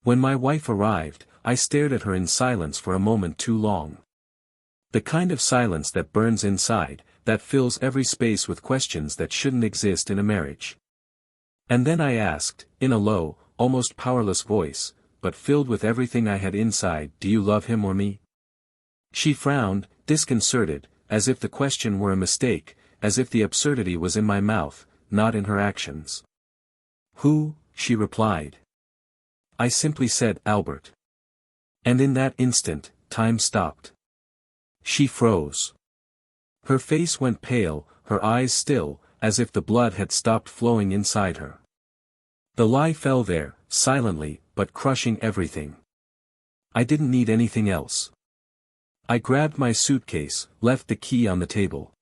When my wife arrived, I stared at her in silence for a moment too long. The kind of silence that burns inside, that fills every space with questions that shouldn't exist in a marriage. And then I asked, in a low, almost powerless voice, but filled with everything I had inside, "Do you love him or me?" She frowned, disconcerted, as if the question were a mistake, as if the absurdity was in my mouth, not in her actions. "Who?" she replied. I simply said, "Albert." And in that instant, time stopped. She froze. Her face went pale, her eyes still, as if the blood had stopped flowing inside her. The lie fell there, silently, but crushing everything. I didn't need anything else. I grabbed my suitcase, left the key on the table.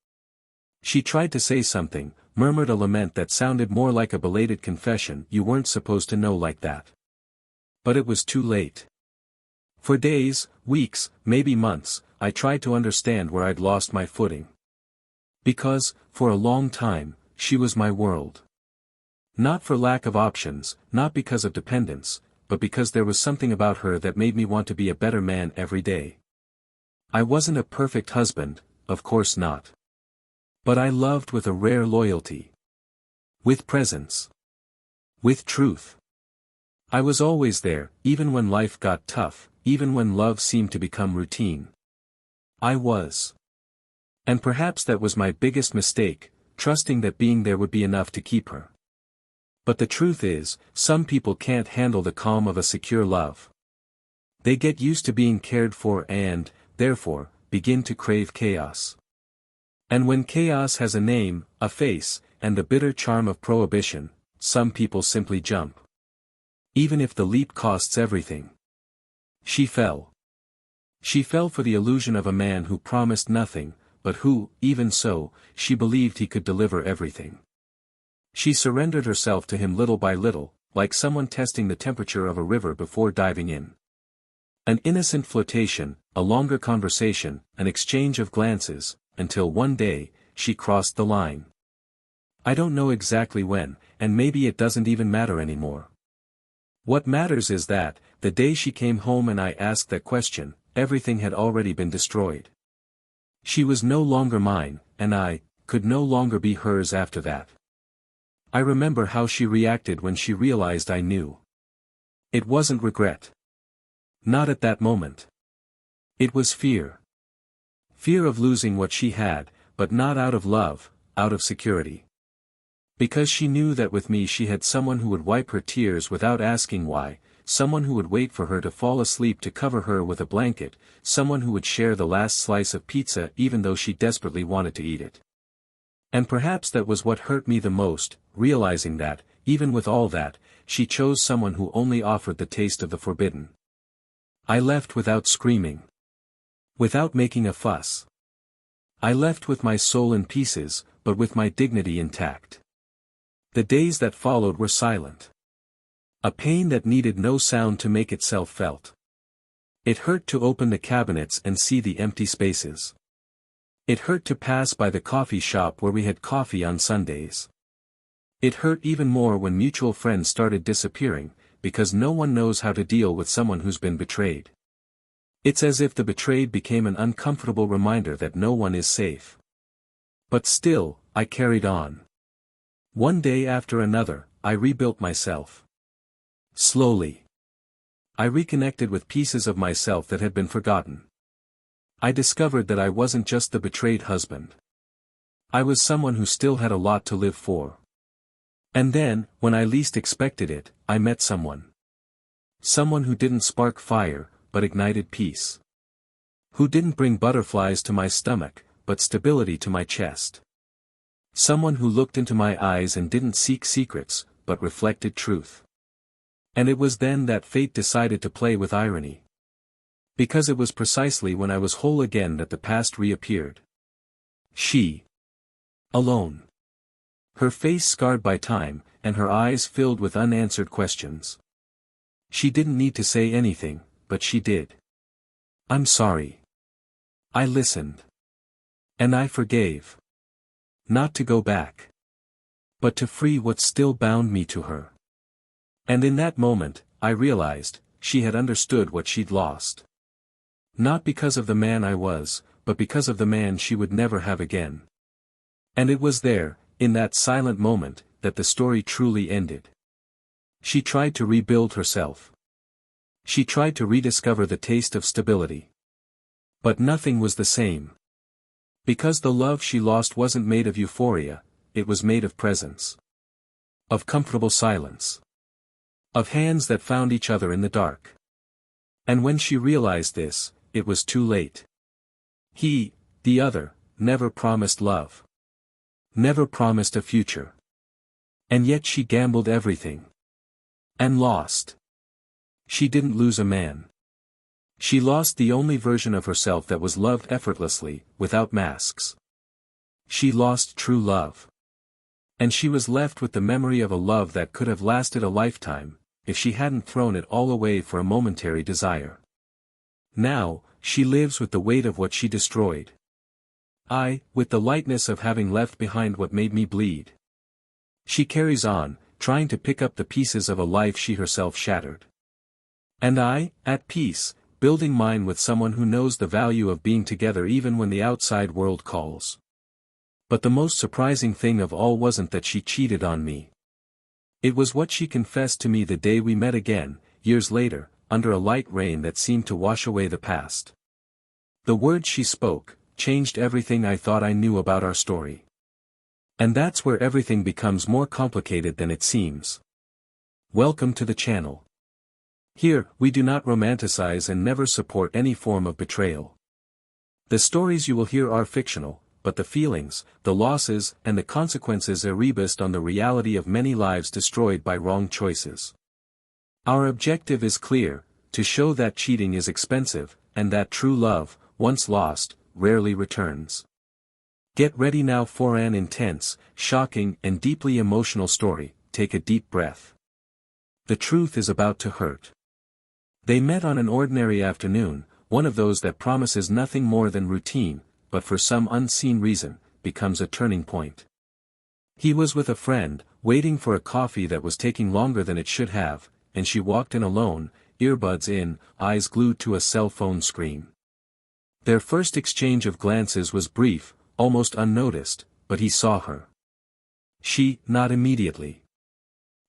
She tried to say something, murmured a lament that sounded more like a belated confession. "You weren't supposed to know like that." But it was too late. For days, weeks, maybe months, I tried to understand where I'd lost my footing. Because, for a long time, she was my world. Not for lack of options, not because of dependence, but because there was something about her that made me want to be a better man every day. I wasn't a perfect husband, of course not. But I loved with a rare loyalty. With presence. With truth. I was always there, even when life got tough, even when love seemed to become routine. I was. And perhaps that was my biggest mistake, trusting that being there would be enough to keep her. But the truth is, some people can't handle the calm of a secure love. They get used to being cared for and, therefore, begin to crave chaos. And when chaos has a name, a face, and the bitter charm of prohibition, some people simply jump. Even if the leap costs everything. She fell. She fell for the illusion of a man who promised nothing, but who, even so, she believed he could deliver everything. She surrendered herself to him little by little, like someone testing the temperature of a river before diving in. An innocent flirtation, a longer conversation, an exchange of glances, until one day, she crossed the line. I don't know exactly when, and maybe it doesn't even matter anymore. What matters is that, the day she came home and I asked that question, everything had already been destroyed. She was no longer mine, and I could no longer be hers after that. I remember how she reacted when she realized I knew. It wasn't regret. Not at that moment. It was fear. Fear of losing what she had, but not out of love, out of security. Because she knew that with me she had someone who would wipe her tears without asking why, someone who would wait for her to fall asleep to cover her with a blanket, someone who would share the last slice of pizza even though she desperately wanted to eat it. And perhaps that was what hurt me the most, realizing that, even with all that, she chose someone who only offered the taste of the forbidden. I left without screaming. Without making a fuss. I left with my soul in pieces, but with my dignity intact. The days that followed were silent. A pain that needed no sound to make itself felt. It hurt to open the cabinets and see the empty spaces. It hurt to pass by the coffee shop where we had coffee on Sundays. It hurt even more when mutual friends started disappearing, because no one knows how to deal with someone who's been betrayed. It's as if the betrayed became an uncomfortable reminder that no one is safe. But still, I carried on. One day after another, I rebuilt myself. Slowly. I reconnected with pieces of myself that had been forgotten. I discovered that I wasn't just the betrayed husband. I was someone who still had a lot to live for. And then, when I least expected it, I met someone. Someone who didn't spark fire, but ignited peace. Who didn't bring butterflies to my stomach, but stability to my chest. Someone who looked into my eyes and didn't seek secrets, but reflected truth. And it was then that fate decided to play with irony. Because it was precisely when I was whole again that the past reappeared. She. Alone. Her face scarred by time, and her eyes filled with unanswered questions. She didn't need to say anything, but she did. "I'm sorry." I listened. And I forgave. Not to go back. But to free what still bound me to her. And in that moment, I realized, she had understood what she'd lost. Not because of the man I was, but because of the man she would never have again. And it was there, in that silent moment, that the story truly ended. She tried to rebuild herself. She tried to rediscover the taste of stability. But nothing was the same. Because the love she lost wasn't made of euphoria, it was made of presence. Of comfortable silence. Of hands that found each other in the dark. And when she realized this, it was too late. He, the other, never promised love. Never promised a future. And yet she gambled everything. And lost. She didn't lose a man. She lost the only version of herself that was loved effortlessly, without masks. She lost true love. And she was left with the memory of a love that could have lasted a lifetime, if she hadn't thrown it all away for a momentary desire. Now, she lives with the weight of what she destroyed. With the lightness of having left behind what made me bleed. She carries on, trying to pick up the pieces of a life she herself shattered. And I, at peace, building mine with someone who knows the value of being together even when the outside world calls. But the most surprising thing of all wasn't that she cheated on me. It was what she confessed to me the day we met again, years later, under a light rain that seemed to wash away the past. The words she spoke changed everything I thought I knew about our story. And that's where everything becomes more complicated than it seems. Welcome to the channel. Here, we do not romanticize and never support any form of betrayal. The stories you will hear are fictional, but the feelings, the losses, and the consequences are based on the reality of many lives destroyed by wrong choices. Our objective is clear, to show that cheating is expensive, and that true love, once lost, rarely returns. Get ready now for an intense, shocking, and deeply emotional story. Take a deep breath. The truth is about to hurt. They met on an ordinary afternoon, one of those that promises nothing more than routine, but for some unseen reason, becomes a turning point. He was with a friend, waiting for a coffee that was taking longer than it should have, and she walked in alone, earbuds in, eyes glued to a cell phone screen. Their first exchange of glances was brief, almost unnoticed, but he saw her. She, not immediately.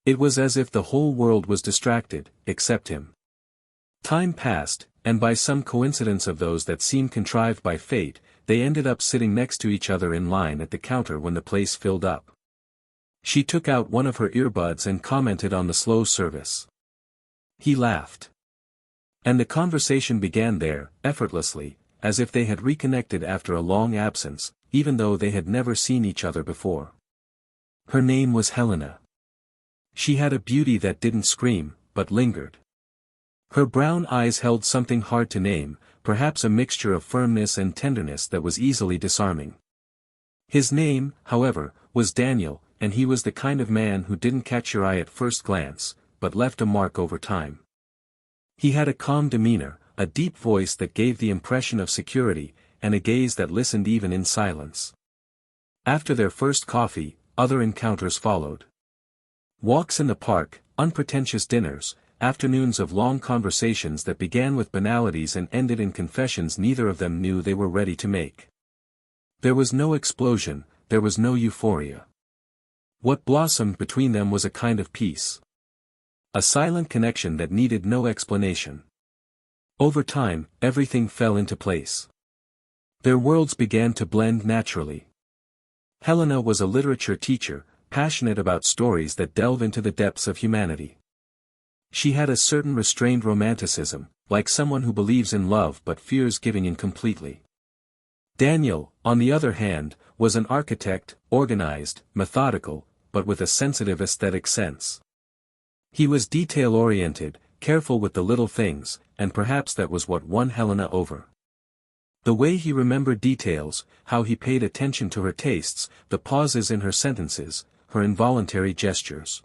It was as if the whole world was distracted, except him. Time passed, and by some coincidence of those that seemed contrived by fate, they ended up sitting next to each other in line at the counter when the place filled up. She took out one of her earbuds and commented on the slow service. He laughed. And the conversation began there, effortlessly, as if they had reconnected after a long absence, even though they had never seen each other before. Her name was Helena. She had a beauty that didn't scream, but lingered. Her brown eyes held something hard to name, perhaps a mixture of firmness and tenderness that was easily disarming. His name, however, was Daniel, and he was the kind of man who didn't catch your eye at first glance, but left a mark over time. He had a calm demeanor, a deep voice that gave the impression of security, and a gaze that listened even in silence. After their first coffee, other encounters followed. Walks in the park, unpretentious dinners, afternoons of long conversations that began with banalities and ended in confessions neither of them knew they were ready to make. There was no explosion, there was no euphoria. What blossomed between them was a kind of peace. A silent connection that needed no explanation. Over time, everything fell into place. Their worlds began to blend naturally. Helena was a literature teacher, passionate about stories that delve into the depths of humanity. She had a certain restrained romanticism, like someone who believes in love but fears giving in completely. Daniel, on the other hand, was an architect, organized, methodical, but with a sensitive aesthetic sense. He was detail-oriented, careful with the little things, and perhaps that was what won Helena over. The way he remembered details, how he paid attention to her tastes, the pauses in her sentences, her involuntary gestures.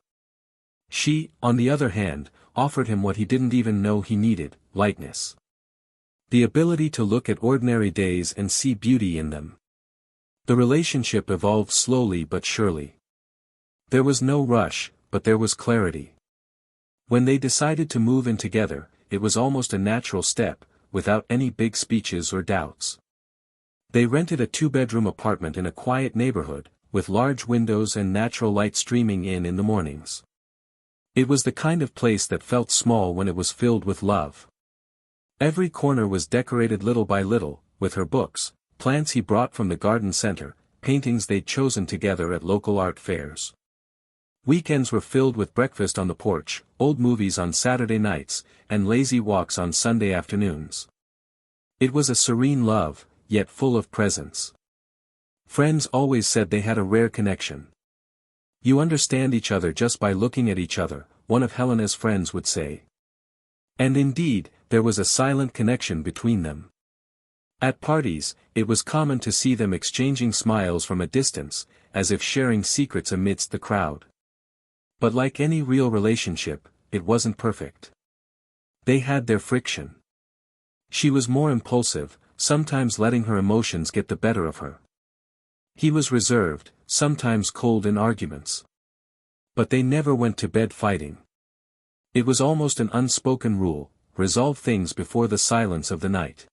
She, on the other hand, offered him what he didn't even know he needed, lightness. The ability to look at ordinary days and see beauty in them. The relationship evolved slowly but surely. There was no rush, but there was clarity. When they decided to move in together, it was almost a natural step, without any big speeches or doubts. They rented a 2-bedroom apartment in a quiet neighborhood, with large windows and natural light streaming in the mornings. It was the kind of place that felt small when it was filled with love. Every corner was decorated little by little, with her books, plants he brought from the garden center, paintings they'd chosen together at local art fairs. Weekends were filled with breakfast on the porch, old movies on Saturday nights, and lazy walks on Sunday afternoons. It was a serene love, yet full of presence. Friends always said they had a rare connection. "You understand each other just by looking at each other," one of Helena's friends would say. And indeed, there was a silent connection between them. At parties, it was common to see them exchanging smiles from a distance, as if sharing secrets amidst the crowd. But like any real relationship, it wasn't perfect. They had their friction. She was more impulsive, sometimes letting her emotions get the better of her. He was reserved, sometimes cold in arguments. But they never went to bed fighting. It was almost an unspoken rule: resolve things before the silence of the night.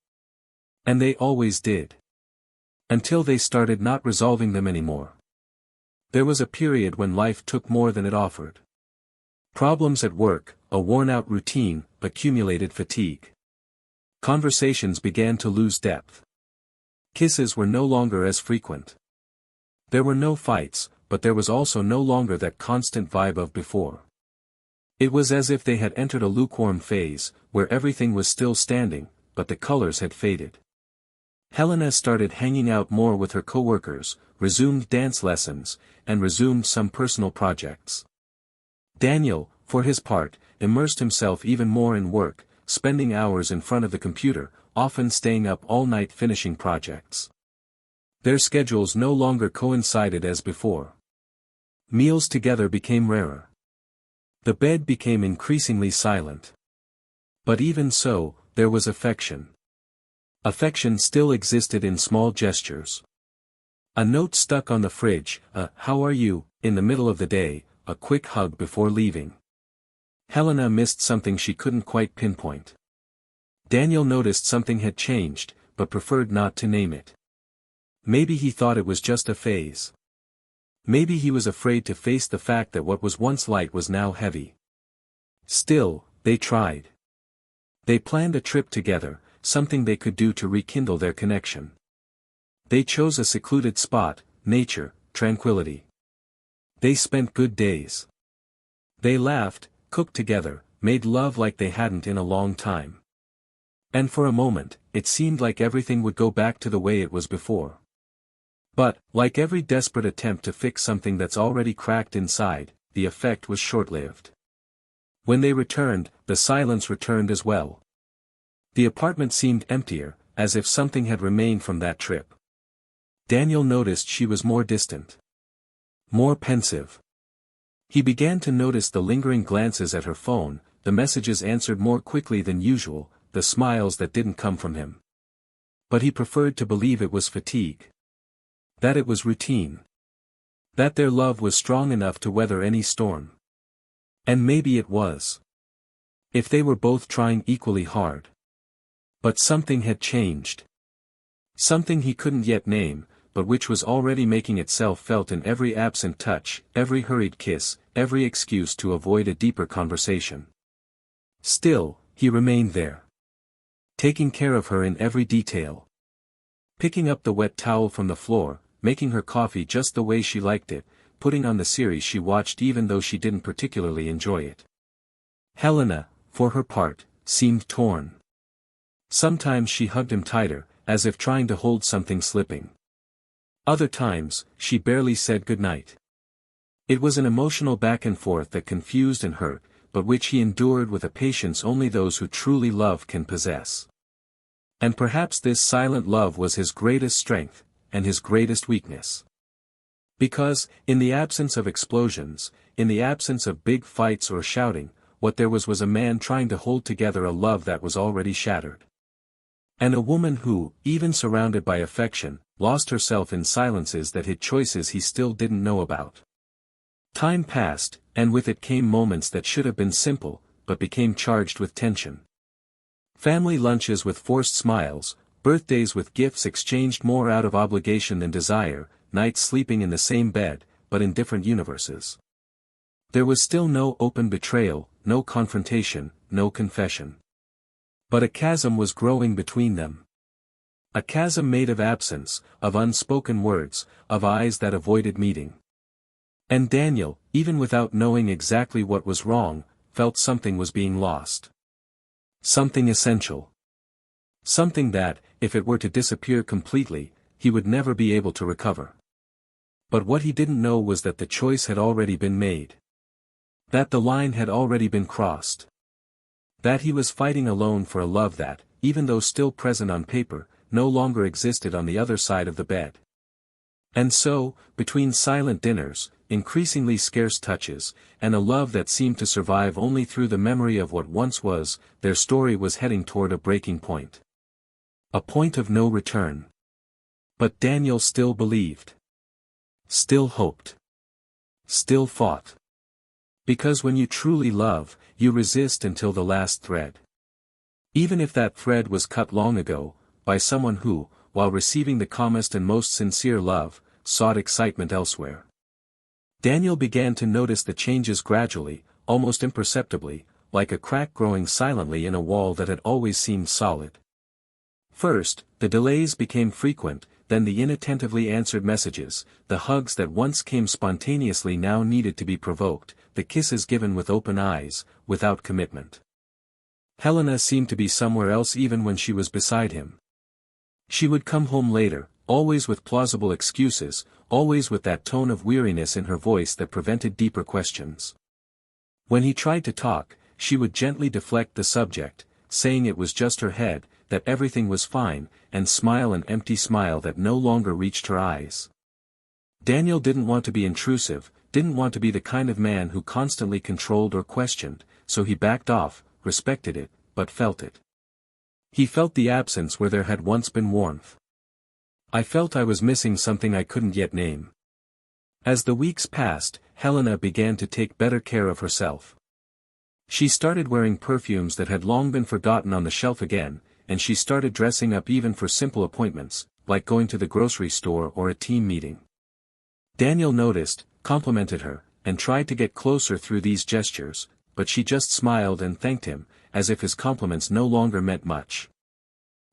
And they always did. Until they started not resolving them anymore. There was a period when life took more than it offered. Problems at work, a worn-out routine, accumulated fatigue. Conversations began to lose depth. Kisses were no longer as frequent. There were no fights, but there was also no longer that constant vibe of before. It was as if they had entered a lukewarm phase, where everything was still standing, but the colors had faded. Helena started hanging out more with her coworkers, resumed dance lessons, and resumed some personal projects. Daniel, for his part, immersed himself even more in work, spending hours in front of the computer, often staying up all night finishing projects. Their schedules no longer coincided as before. Meals together became rarer. The bed became increasingly silent. But even so, there was affection. Affection still existed in small gestures. A note stuck on the fridge, "How are you?" in the middle of the day, a quick hug before leaving. Helena missed something she couldn't quite pinpoint. Daniel noticed something had changed, but preferred not to name it. Maybe he thought it was just a phase. Maybe he was afraid to face the fact that what was once light was now heavy. Still, they tried. They planned a trip together, something they could do to rekindle their connection. They chose a secluded spot, nature, tranquility. They spent good days. They laughed, cooked together, made love like they hadn't in a long time. And for a moment, it seemed like everything would go back to the way it was before. But, like every desperate attempt to fix something that's already cracked inside, the effect was short-lived. When they returned, the silence returned as well. The apartment seemed emptier, as if something had remained from that trip. Daniel noticed she was more distant. More pensive. He began to notice the lingering glances at her phone, the messages answered more quickly than usual, the smiles that didn't come from him. But he preferred to believe it was fatigue. That it was routine. That their love was strong enough to weather any storm. And maybe it was. If they were both trying equally hard. But something had changed. Something he couldn't yet name, but which was already making itself felt in every absent touch, every hurried kiss, every excuse to avoid a deeper conversation. Still, he remained there. Taking care of her in every detail. Picking up the wet towel from the floor, making her coffee just the way she liked it, putting on the series she watched even though she didn't particularly enjoy it. Helena, for her part, seemed torn. Sometimes she hugged him tighter, as if trying to hold something slipping. Other times, she barely said goodnight. It was an emotional back and forth that confused and hurt, but which he endured with a patience only those who truly love can possess. And perhaps this silent love was his greatest strength, and his greatest weakness. Because, in the absence of explosions, in the absence of big fights or shouting, what there was a man trying to hold together a love that was already shattered. And a woman who, even surrounded by affection, lost herself in silences that hid choices he still didn't know about. Time passed, and with it came moments that should have been simple, but became charged with tension. Family lunches with forced smiles, birthdays with gifts exchanged more out of obligation than desire, nights sleeping in the same bed, but in different universes. There was still no open betrayal, no confrontation, no confession. But a chasm was growing between them. A chasm made of absence, of unspoken words, of eyes that avoided meeting. And Daniel, even without knowing exactly what was wrong, felt something was being lost. Something essential. Something that, if it were to disappear completely, he would never be able to recover. But what he didn't know was that the choice had already been made. That the line had already been crossed. That he was fighting alone for a love that, even though still present on paper, no longer existed on the other side of the bed. And so, between silent dinners, increasingly scarce touches, and a love that seemed to survive only through the memory of what once was, their story was heading toward a breaking point. A point of no return. But Daniel still believed. Still hoped. Still fought. Because when you truly love, you resist until the last thread. Even if that thread was cut long ago, by someone who, while receiving the calmest and most sincere love, sought excitement elsewhere. Daniel began to notice the changes gradually, almost imperceptibly, like a crack growing silently in a wall that had always seemed solid. First, the delays became frequent, then the inattentively answered messages, the hugs that once came spontaneously now needed to be provoked, the kisses given with open eyes, without commitment. Helena seemed to be somewhere else even when she was beside him. She would come home later, always with plausible excuses, always with that tone of weariness in her voice that prevented deeper questions. When he tried to talk, she would gently deflect the subject, saying it was just her head, that everything was fine, and smile an empty smile that no longer reached her eyes. Daniel didn't want to be intrusive, didn't want to be the kind of man who constantly controlled or questioned, so he backed off, respected it, but felt it. He felt the absence where there had once been warmth. I felt I was missing something I couldn't yet name. As the weeks passed, Helena began to take better care of herself. She started wearing perfumes that had long been forgotten on the shelf again, and she started dressing up even for simple appointments, like going to the grocery store or a team meeting. Daniel noticed, complimented her, and tried to get closer through these gestures, but she just smiled and thanked him, as if his compliments no longer meant much.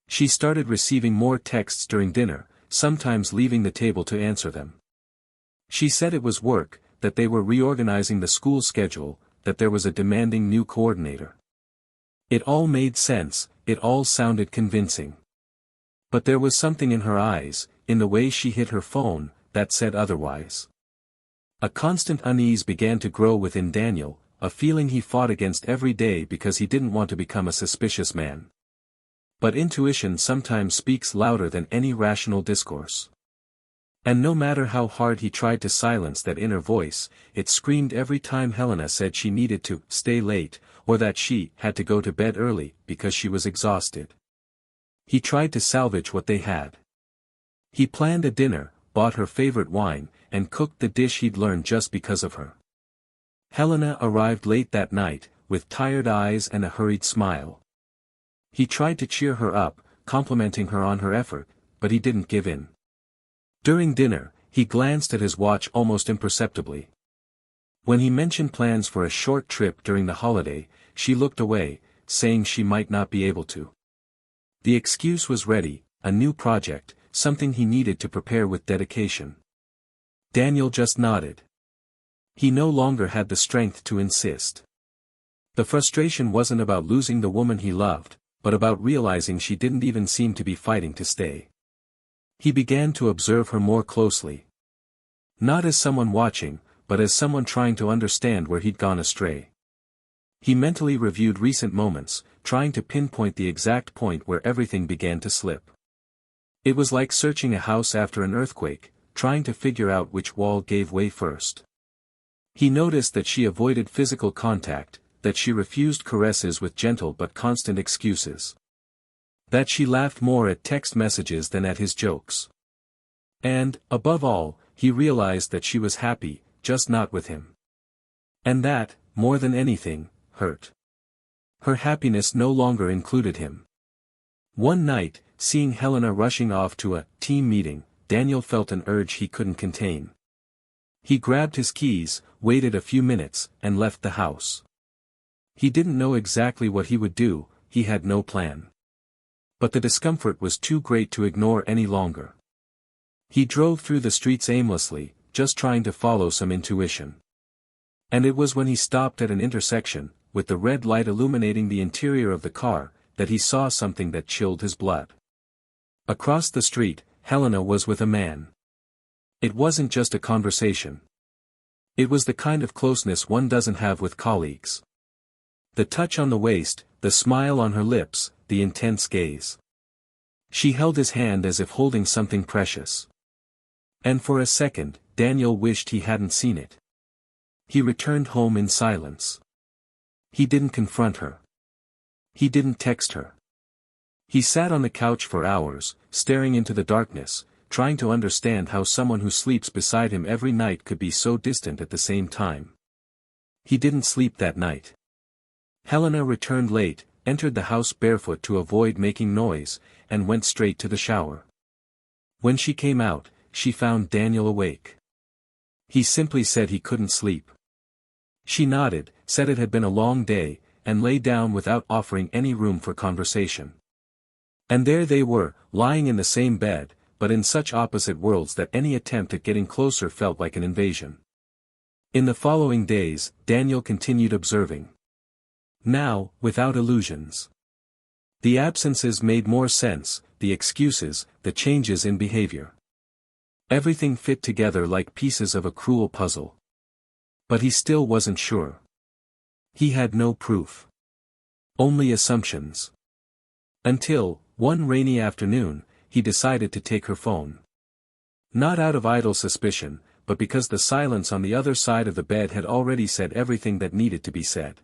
She started receiving more texts during dinner, sometimes leaving the table to answer them. She said it was work, that they were reorganizing the school schedule, that there was a demanding new coordinator. It all made sense, it all sounded convincing. But there was something in her eyes, in the way she hid her phone, that said otherwise. A constant unease began to grow within Daniel, a feeling he fought against every day because he didn't want to become a suspicious man. But intuition sometimes speaks louder than any rational discourse. And no matter how hard he tried to silence that inner voice, it screamed every time Helena said she needed to stay late, or that she had to go to bed early because she was exhausted. He tried to salvage what they had. He planned a dinner, bought her favorite wine, and cooked the dish he'd learned just because of her. Helena arrived late that night, with tired eyes and a hurried smile. He tried to cheer her up, complimenting her on her effort, but he didn't give in. During dinner, he glanced at his watch almost imperceptibly. When he mentioned plans for a short trip during the holiday, she looked away, saying she might not be able to. The excuse was ready, a new project, something he needed to prepare with dedication. Daniel just nodded. He no longer had the strength to insist. The frustration wasn't about losing the woman he loved, but about realizing she didn't even seem to be fighting to stay. He began to observe her more closely. Not as someone watching, but as someone trying to understand where he'd gone astray. He mentally reviewed recent moments, trying to pinpoint the exact point where everything began to slip. It was like searching a house after an earthquake, trying to figure out which wall gave way first. He noticed that she avoided physical contact, that she refused caresses with gentle but constant excuses. That she laughed more at text messages than at his jokes. And, above all, he realized that she was happy, just not with him. And that, more than anything, hurt. Her happiness no longer included him. One night, seeing Helena rushing off to a team meeting, Daniel felt an urge he couldn't contain. He grabbed his keys, waited a few minutes, and left the house. He didn't know exactly what he would do, he had no plan. But the discomfort was too great to ignore any longer. He drove through the streets aimlessly, just trying to follow some intuition. And it was when he stopped at an intersection, with the red light illuminating the interior of the car, that he saw something that chilled his blood. Across the street, Helena was with a man. It wasn't just a conversation. It was the kind of closeness one doesn't have with colleagues. The touch on the waist, the smile on her lips, the intense gaze. She held his hand as if holding something precious. And for a second, Daniel wished he hadn't seen it. He returned home in silence. He didn't confront her. He didn't text her. He sat on the couch for hours, staring into the darkness, trying to understand how someone who sleeps beside him every night could be so distant at the same time. He didn't sleep that night. Helena returned late, entered the house barefoot to avoid making noise, and went straight to the shower. When she came out, she found Daniel awake. He simply said he couldn't sleep. She nodded, said it had been a long day, and lay down without offering any room for conversation. And there they were, lying in the same bed, but in such opposite worlds that any attempt at getting closer felt like an invasion. In the following days, Daniel continued observing. Now, without illusions. The absences made more sense, the excuses, the changes in behavior. Everything fit together like pieces of a cruel puzzle. But he still wasn't sure. He had no proof. Only assumptions. Until, one rainy afternoon, he decided to take her phone. Not out of idle suspicion, but because the silence on the other side of the bed had already said everything that needed to be said.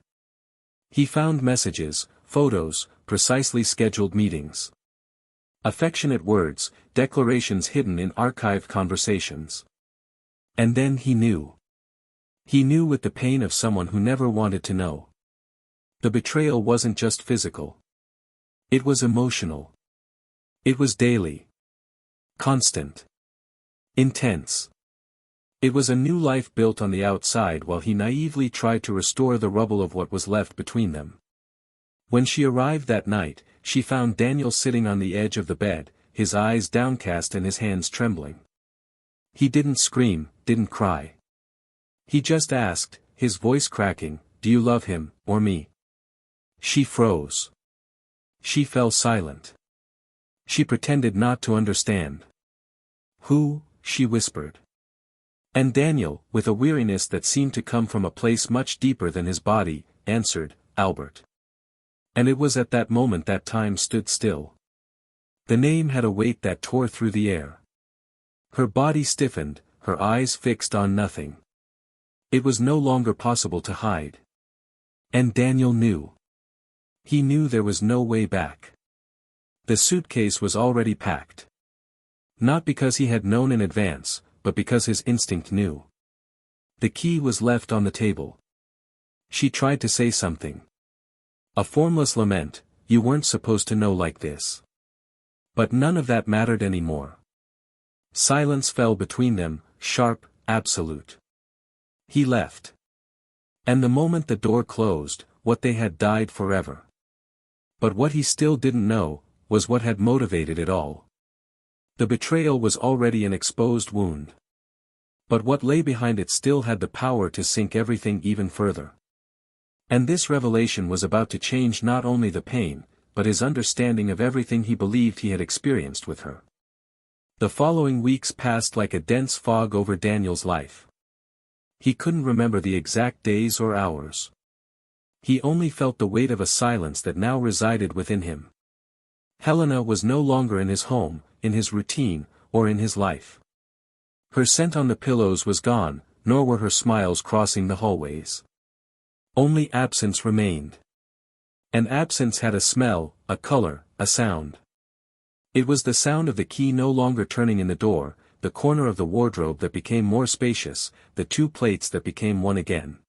He found messages, photos, precisely scheduled meetings. Affectionate words, declarations hidden in archived conversations. And then he knew. He knew with the pain of someone who never wanted to know. The betrayal wasn't just physical. It was emotional. It was daily. Constant. Intense. It was a new life built on the outside while he naively tried to restore the rubble of what was left between them. When she arrived that night, she found Daniel sitting on the edge of the bed, his eyes downcast and his hands trembling. He didn't scream, didn't cry. He just asked, his voice cracking, "Do you love him, or me?" She froze. She fell silent. She pretended not to understand. "Who?" she whispered. And Daniel, with a weariness that seemed to come from a place much deeper than his body, answered, "Albert." And it was at that moment that time stood still. The name had a weight that tore through the air. Her body stiffened, her eyes fixed on nothing. It was no longer possible to hide. And Daniel knew. He knew there was no way back. The suitcase was already packed. Not because he had known in advance, but because his instinct knew. The key was left on the table. She tried to say something. A formless lament, "You weren't supposed to know like this." But none of that mattered anymore. Silence fell between them, sharp, absolute. He left. And the moment the door closed, what they had died forever. But what he still didn't know, was what had motivated it all. The betrayal was already an exposed wound. But what lay behind it still had the power to sink everything even further. And this revelation was about to change not only the pain, but his understanding of everything he believed he had experienced with her. The following weeks passed like a dense fog over Daniel's life. He couldn't remember the exact days or hours. He only felt the weight of a silence that now resided within him. Helena was no longer in his home, in his routine, or in his life. Her scent on the pillows was gone, nor were her smiles crossing the hallways. Only absence remained. And absence had a smell, a color, a sound. It was the sound of the key no longer turning in the door, the corner of the wardrobe that became more spacious, the two plates that became one again.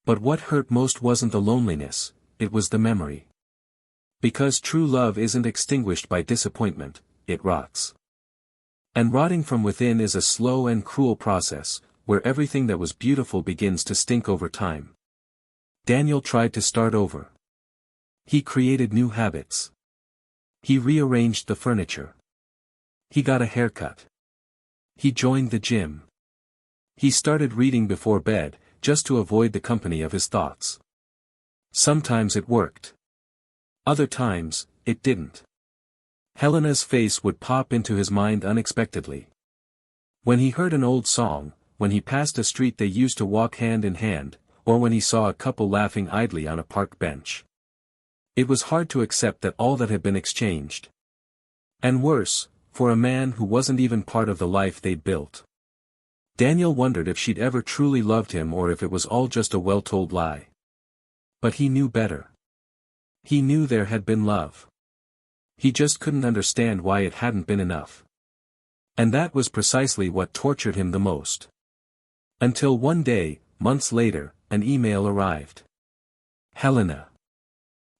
But what hurt most wasn't the loneliness, it was the memory. Because true love isn't extinguished by disappointment, it rots. And rotting from within is a slow and cruel process, where everything that was beautiful begins to stink over time. Daniel tried to start over. He created new habits. He rearranged the furniture. He got a haircut. He joined the gym. He started reading before bed, just to avoid the company of his thoughts. Sometimes it worked. Other times, it didn't. Helena's face would pop into his mind unexpectedly. When he heard an old song, when he passed a street they used to walk hand in hand, or when he saw a couple laughing idly on a park bench. It was hard to accept that all that had been exchanged. And worse, for a man who wasn't even part of the life they'd built. Daniel wondered if she'd ever truly loved him or if it was all just a well-told lie. But he knew better. He knew there had been love. He just couldn't understand why it hadn't been enough. And that was precisely what tortured him the most. Until one day, months later, an email arrived. Helena.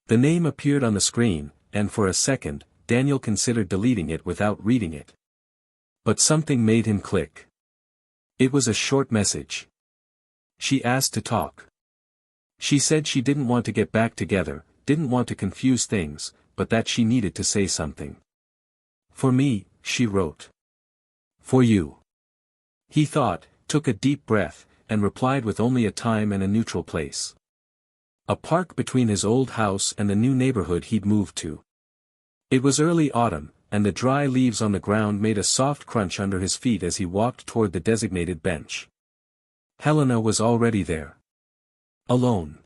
The name appeared on the screen, and for a second, Daniel considered deleting it without reading it. But something made him click. It was a short message. She asked to talk. She said she didn't want to get back together, didn't want to confuse things, but that she needed to say something. For me, she wrote. For you. He thought, took a deep breath, and replied with only a time and a neutral place. A park between his old house and the new neighborhood he'd moved to. It was early autumn, and the dry leaves on the ground made a soft crunch under his feet as he walked toward the designated bench. Helena was already there. Alone.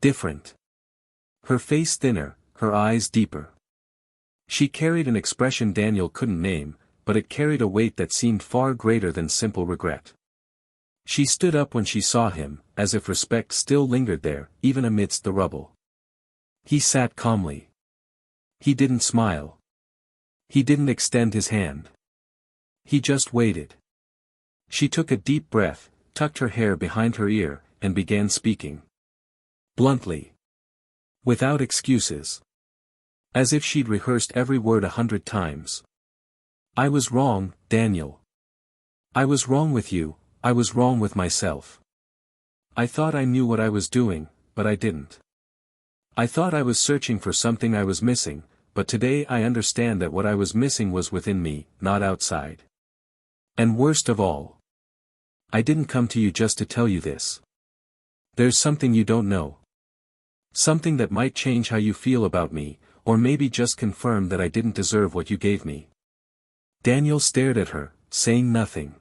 Different. Her face thinner, her eyes deeper. She carried an expression Daniel couldn't name, but it carried a weight that seemed far greater than simple regret. She stood up when she saw him, as if respect still lingered there, even amidst the rubble. He sat calmly. He didn't smile. He didn't extend his hand. He just waited. She took a deep breath, tucked her hair behind her ear, and began speaking. Bluntly. Without excuses. As if she'd rehearsed every word 100 times. I was wrong, Daniel. I was wrong with you, I was wrong with myself. I thought I knew what I was doing, but I didn't. I thought I was searching for something I was missing, but today I understand that what I was missing was within me, not outside. And worst of all, I didn't come to you just to tell you this. There's something you don't know. Something that might change how you feel about me, or maybe just confirm that I didn't deserve what you gave me. Daniel stared at her, saying nothing.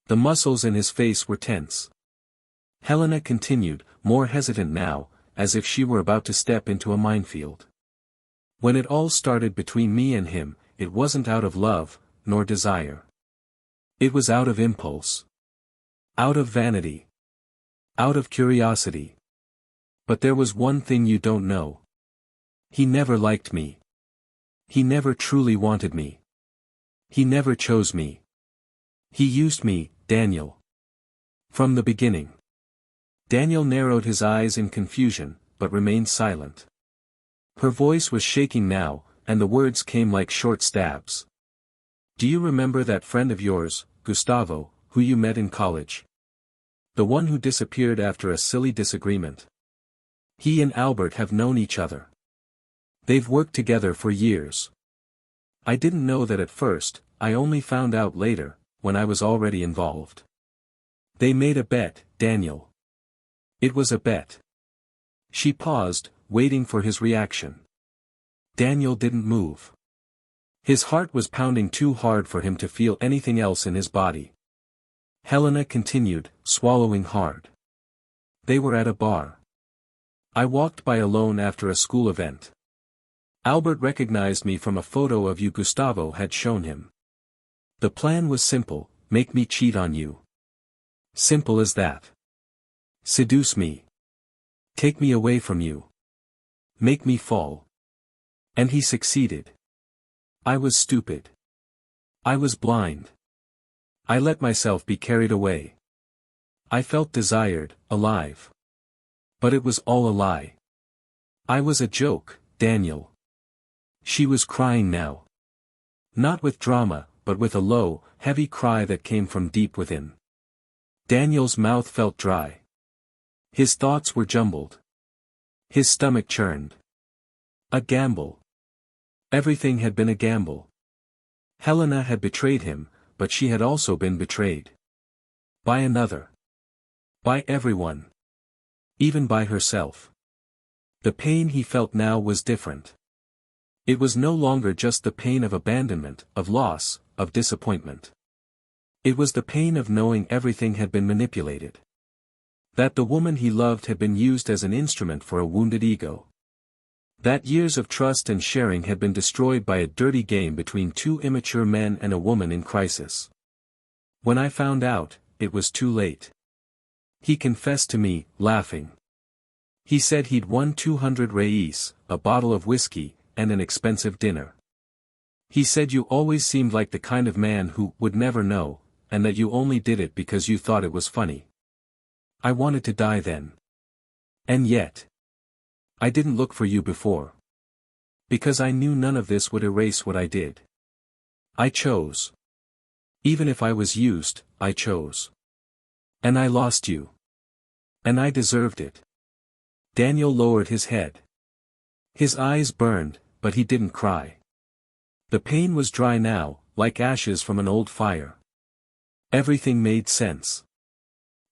The muscles in his face were tense. Helena continued, more hesitant now, as if she were about to step into a minefield. When it all started between me and him, it wasn't out of love, nor desire. It was out of impulse. Out of vanity. Out of curiosity. But there was one thing you don't know. He never liked me. He never truly wanted me. He never chose me. He used me, Daniel. From the beginning. Daniel narrowed his eyes in confusion, but remained silent. Her voice was shaking now, and the words came like short stabs. Do you remember that friend of yours, Gustavo, who you met in college? The one who disappeared after a silly disagreement. He and Albert have known each other. They've worked together for years. I didn't know that at first, I only found out later, when I was already involved. They made a bet, Daniel. It was a bet. She paused, waiting for his reaction. Daniel didn't move. His heart was pounding too hard for him to feel anything else in his body. Helena continued, swallowing hard. They were at a bar. I walked by alone after a school event. Albert recognized me from a photo of you Gustavo had shown him. The plan was simple, make me cheat on you. Simple as that. Seduce me. Take me away from you. Make me fall. And he succeeded. I was stupid. I was blind. I let myself be carried away. I felt desired, alive. But it was all a lie. I was a joke, Daniel. She was crying now. Not with drama, but with a low, heavy cry that came from deep within. Daniel's mouth felt dry. His thoughts were jumbled. His stomach churned. A gamble. Everything had been a gamble. Helena had betrayed him, but she had also been betrayed. By another. By everyone. Even by herself. The pain he felt now was different. It was no longer just the pain of abandonment, of loss, of disappointment. It was the pain of knowing everything had been manipulated. That the woman he loved had been used as an instrument for a wounded ego. That years of trust and sharing had been destroyed by a dirty game between two immature men and a woman in crisis. When I found out, it was too late. He confessed to me, laughing. He said he'd won 200 reis, a bottle of whiskey, and an expensive dinner. He said you always seemed like the kind of man who would never know, and that you only did it because you thought it was funny. I wanted to die then. And yet. I didn't look for you before. Because I knew none of this would erase what I did. I chose. Even if I was used, I chose. And I lost you. And I deserved it. Daniel lowered his head. His eyes burned, but he didn't cry. The pain was dry now, like ashes from an old fire. Everything made sense.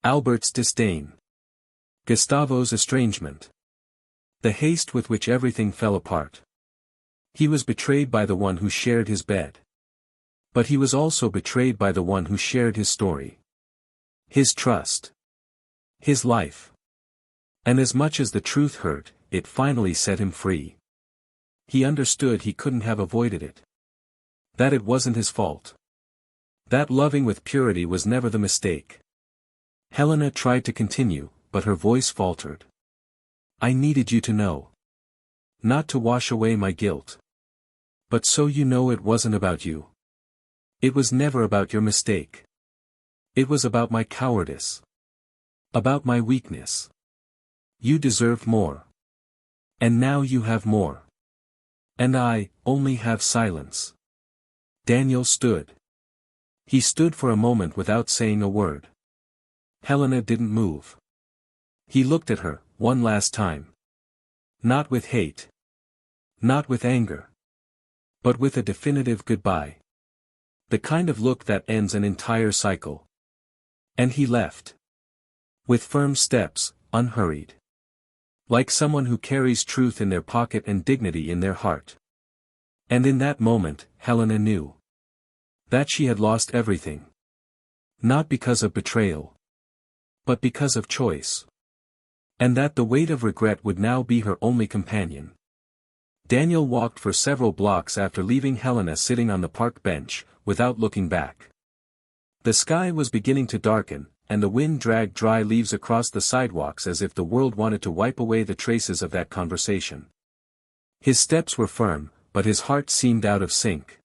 Albert's disdain. Gustavo's estrangement. The haste with which everything fell apart. He was betrayed by the one who shared his bed. But he was also betrayed by the one who shared his story. His trust. His life. And as much as the truth hurt, it finally set him free. He understood he couldn't have avoided it. That it wasn't his fault. That loving with purity was never the mistake. Helena tried to continue, but her voice faltered. I needed you to know. Not to wash away my guilt. But so you know it wasn't about you. It was never about your mistake. It was about my cowardice. About my weakness. You deserved more. And now you have more. And I only have silence. Daniel stood. He stood for a moment without saying a word. Helena didn't move. He looked at her, one last time. Not with hate. Not with anger. But with a definitive goodbye. The kind of look that ends an entire cycle. And he left. With firm steps, unhurried. Like someone who carries truth in their pocket and dignity in their heart. And in that moment, Helena knew. That she had lost everything. Not because of betrayal. But because of choice. And that the weight of regret would now be her only companion. Daniel walked for several blocks after leaving Helena sitting on the park bench, without looking back. The sky was beginning to darken, and the wind dragged dry leaves across the sidewalks as if the world wanted to wipe away the traces of that conversation. His steps were firm, but his heart seemed out of sync.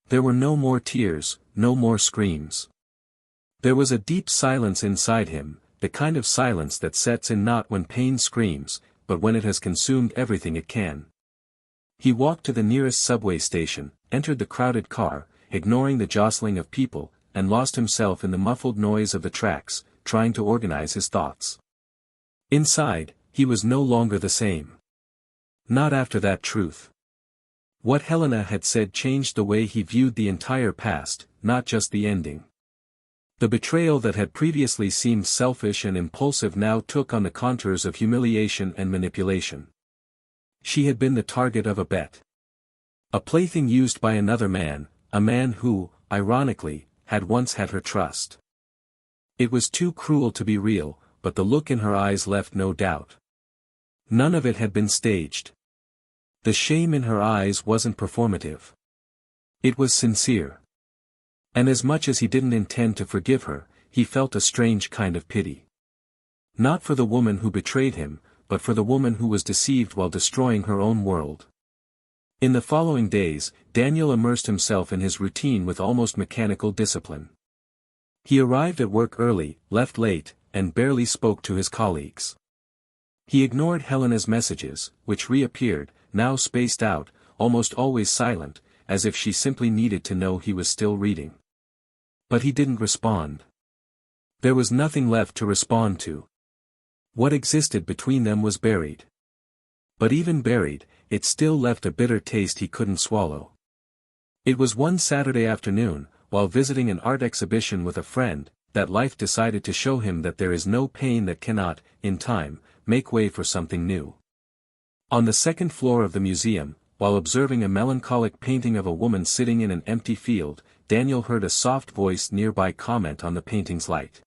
There were no more tears, no more screams. There was a deep silence inside him, the kind of silence that sets in not when pain screams, but when it has consumed everything it can. He walked to the nearest subway station, entered the crowded car, ignoring the jostling of people, and lost himself in the muffled noise of the tracks, trying to organize his thoughts. Inside, he was no longer the same. Not after that truth. What Helena had said changed the way he viewed the entire past, not just the ending. The betrayal that had previously seemed selfish and impulsive now took on the contours of humiliation and manipulation. She had been the target of a bet. A plaything used by another man, a man who, ironically, had once had her trust. It was too cruel to be real, but the look in her eyes left no doubt. None of it had been staged. The shame in her eyes wasn't performative. It was sincere. And as much as he didn't intend to forgive her, he felt a strange kind of pity. Not for the woman who betrayed him, but for the woman who was deceived while destroying her own world. In the following days, Daniel immersed himself in his routine with almost mechanical discipline. He arrived at work early, left late, and barely spoke to his colleagues. He ignored Helena's messages, which reappeared, now spaced out, almost always silent, as if she simply needed to know he was still reading. But he didn't respond. There was nothing left to respond to. What existed between them was buried. But even buried, it still left a bitter taste he couldn't swallow. It was one Saturday afternoon, while visiting an art exhibition with a friend, that life decided to show him that there is no pain that cannot, in time, make way for something new. On the second floor of the museum, while observing a melancholic painting of a woman sitting in an empty field, Daniel heard a soft voice nearby comment on the painting's light.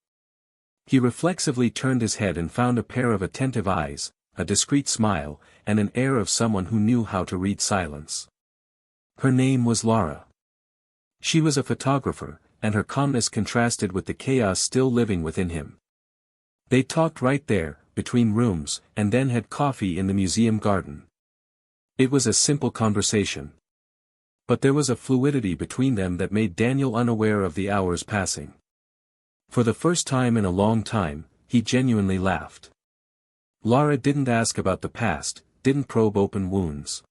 He reflexively turned his head and found a pair of attentive eyes, a discreet smile, and an air of someone who knew how to read silence. Her name was Lara. She was a photographer, and her calmness contrasted with the chaos still living within him. They talked right there, between rooms, and then had coffee in the museum garden. It was a simple conversation. But there was a fluidity between them that made Daniel unaware of the hours passing. For the first time in a long time, he genuinely laughed. Lara didn't ask about the past, didn't probe open wounds.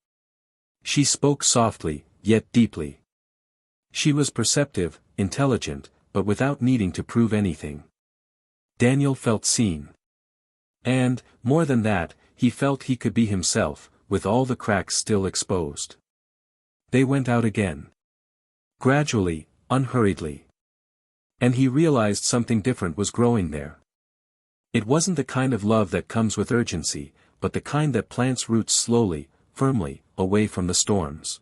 She spoke softly, yet deeply. She was perceptive, intelligent, but without needing to prove anything. Daniel felt seen. And, more than that, he felt he could be himself, with all the cracks still exposed. They went out again. Gradually, unhurriedly. And he realized something different was growing there. It wasn't the kind of love that comes with urgency, but the kind that plants roots slowly, firmly, away from the storms.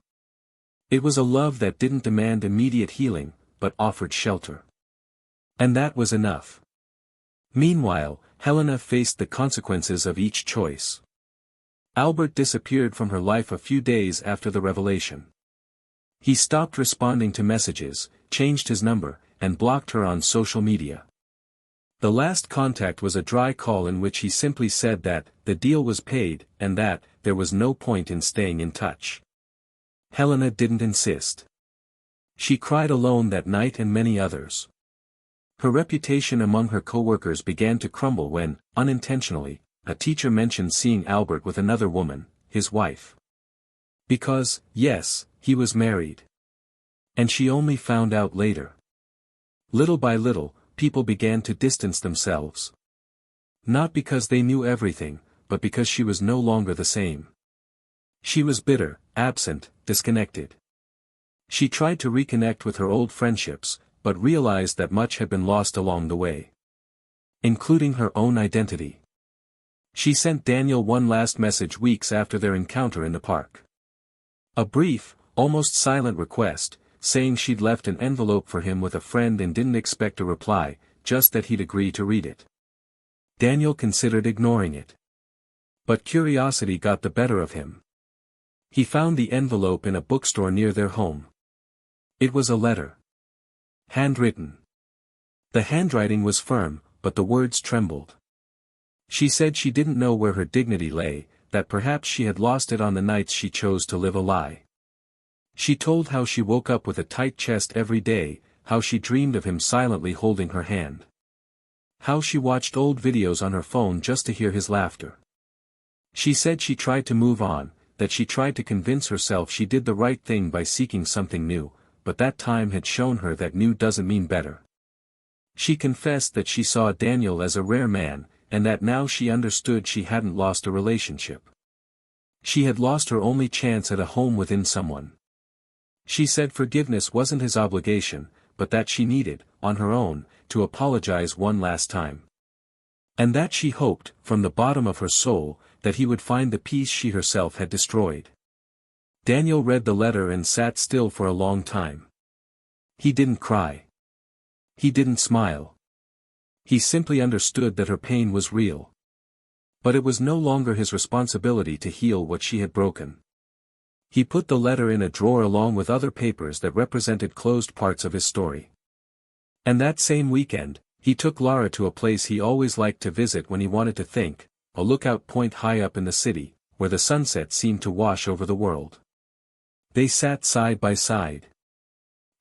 It was a love that didn't demand immediate healing, but offered shelter. And that was enough. Meanwhile, Helena faced the consequences of each choice. Albert disappeared from her life a few days after the revelation. He stopped responding to messages, changed his number, and blocked her on social media. The last contact was a dry call in which he simply said that the deal was paid, and that there was no point in staying in touch. Helena didn't insist. She cried alone that night and many others. Her reputation among her co-workers began to crumble when, unintentionally, a teacher mentioned seeing Albert with another woman, his wife. Because, yes, he was married. And she only found out later. Little by little, people began to distance themselves. Not because they knew everything, but because she was no longer the same. She was bitter, absent, disconnected. She tried to reconnect with her old friendships, but realized that much had been lost along the way. Including her own identity. She sent Daniel one last message weeks after their encounter in the park. A brief, almost silent request, saying she'd left an envelope for him with a friend and didn't expect a reply, just that he'd agree to read it. Daniel considered ignoring it. But curiosity got the better of him. He found the envelope in a bookstore near their home. It was a letter. Handwritten. The handwriting was firm, but the words trembled. She said she didn't know where her dignity lay, that perhaps she had lost it on the nights she chose to live a lie. She told how she woke up with a tight chest every day, how she dreamed of him silently holding her hand. How she watched old videos on her phone just to hear his laughter. She said she tried to move on, that she tried to convince herself she did the right thing by seeking something new, but that time had shown her that new doesn't mean better. She confessed that she saw Daniel as a rare man, and that now she understood she hadn't lost a relationship. She had lost her only chance at a home within someone. She said forgiveness wasn't his obligation, but that she needed, on her own, to apologize one last time. And that she hoped, from the bottom of her soul, that he would find the peace she herself had destroyed. Daniel read the letter and sat still for a long time. He didn't cry. He didn't smile. He simply understood that her pain was real. But it was no longer his responsibility to heal what she had broken. He put the letter in a drawer along with other papers that represented closed parts of his story. And that same weekend, he took Lara to a place he always liked to visit when he wanted to think, a lookout point high up in the city, where the sunset seemed to wash over the world. They sat side by side.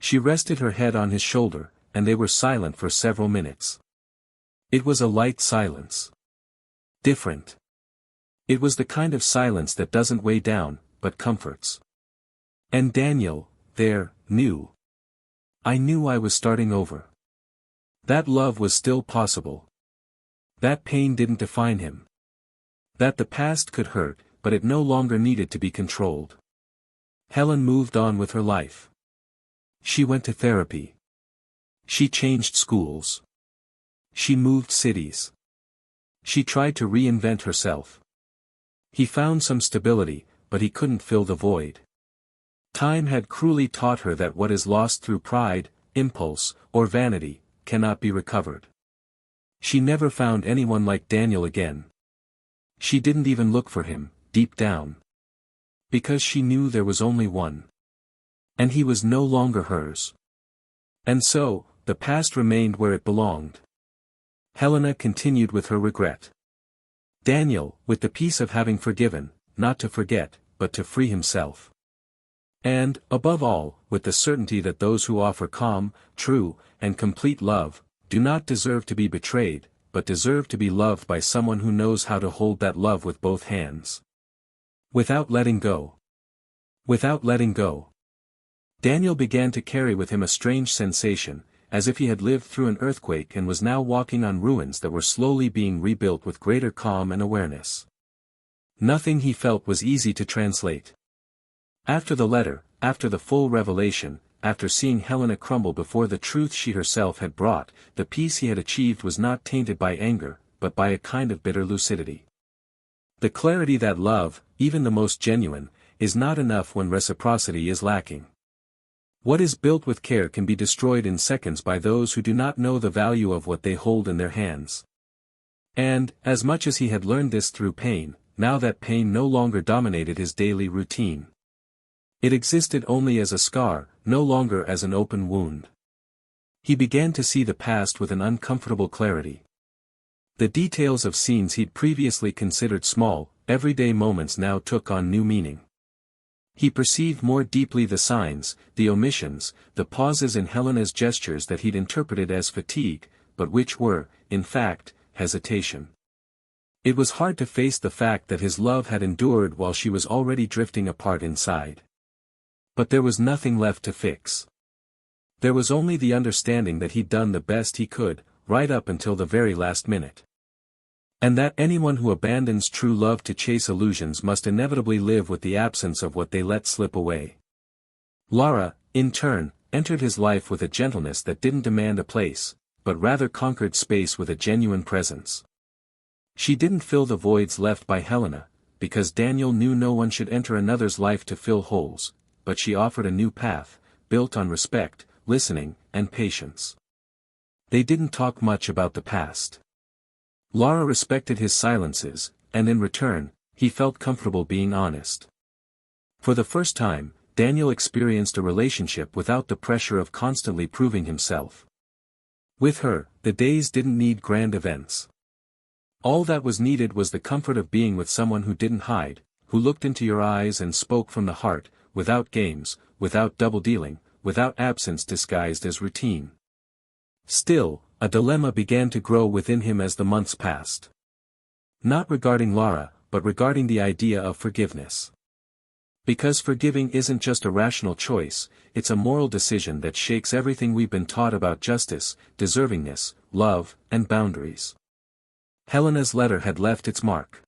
She rested her head on his shoulder, and they were silent for several minutes. It was a light silence. Different. It was the kind of silence that doesn't weigh down, but comforts. And Daniel, there, knew. I knew I was starting over. That love was still possible. That pain didn't define him. That the past could hurt, but it no longer needed to be controlled. Helen moved on with her life. She went to therapy. She changed schools. She moved cities. She tried to reinvent herself. He found some stability, but he couldn't fill the void. Time had cruelly taught her that what is lost through pride, impulse, or vanity, cannot be recovered. She never found anyone like Daniel again. She didn't even look for him, deep down. Because she knew there was only one. And he was no longer hers. And so, the past remained where it belonged. Helena continued with her regret. Daniel, with the peace of having forgiven, not to forget, but to free himself. And, above all, with the certainty that those who offer calm, true, and complete love, do not deserve to be betrayed, but deserve to be loved by someone who knows how to hold that love with both hands. Without letting go. Without letting go. Daniel began to carry with him a strange sensation, as if he had lived through an earthquake and was now walking on ruins that were slowly being rebuilt with greater calm and awareness. Nothing he felt was easy to translate. After the letter, after the full revelation, after seeing Helena crumble before the truth she herself had brought, the peace he had achieved was not tainted by anger, but by a kind of bitter lucidity. The clarity that love, even the most genuine, is not enough when reciprocity is lacking. What is built with care can be destroyed in seconds by those who do not know the value of what they hold in their hands. And, as much as he had learned this through pain, now that pain no longer dominated his daily routine. It existed only as a scar, no longer as an open wound. He began to see the past with an uncomfortable clarity. The details of scenes he'd previously considered small, everyday moments now took on new meaning. He perceived more deeply the signs, the omissions, the pauses in Helena's gestures that he'd interpreted as fatigue, but which were, in fact, hesitation. It was hard to face the fact that his love had endured while she was already drifting apart inside. But there was nothing left to fix. There was only the understanding that he'd done the best he could, right up until the very last minute. And that anyone who abandons true love to chase illusions must inevitably live with the absence of what they let slip away. Lara, in turn, entered his life with a gentleness that didn't demand a place, but rather conquered space with a genuine presence. She didn't fill the voids left by Helena, because Daniel knew no one should enter another's life to fill holes, but she offered a new path, built on respect, listening, and patience. They didn't talk much about the past. Lara respected his silences, and in return, he felt comfortable being honest. For the first time, Daniel experienced a relationship without the pressure of constantly proving himself. With her, the days didn't need grand events. All that was needed was the comfort of being with someone who didn't hide, who looked into your eyes and spoke from the heart, without games, without double-dealing, without absence disguised as routine. Still, a dilemma began to grow within him as the months passed. Not regarding Lara, but regarding the idea of forgiveness. Because forgiving isn't just a rational choice, it's a moral decision that shakes everything we've been taught about justice, deservingness, love, and boundaries. Helena's letter had left its mark.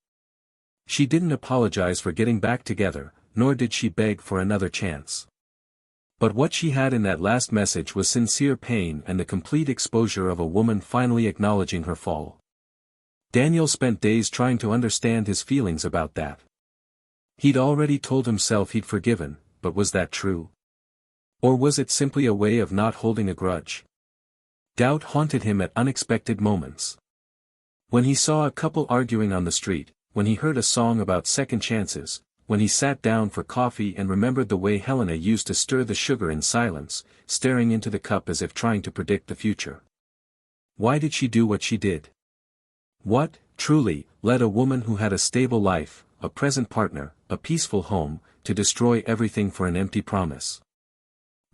She didn't apologize for getting back together, nor did she beg for another chance. But what she had in that last message was sincere pain and the complete exposure of a woman finally acknowledging her fall. Daniel spent days trying to understand his feelings about that. He'd already told himself he'd forgiven, but was that true? Or was it simply a way of not holding a grudge? Doubt haunted him at unexpected moments. When he saw a couple arguing on the street, when he heard a song about second chances, when he sat down for coffee and remembered the way Helena used to stir the sugar in silence, staring into the cup as if trying to predict the future. Why did she do what she did? What, truly, led a woman who had a stable life, a present partner, a peaceful home, to destroy everything for an empty promise?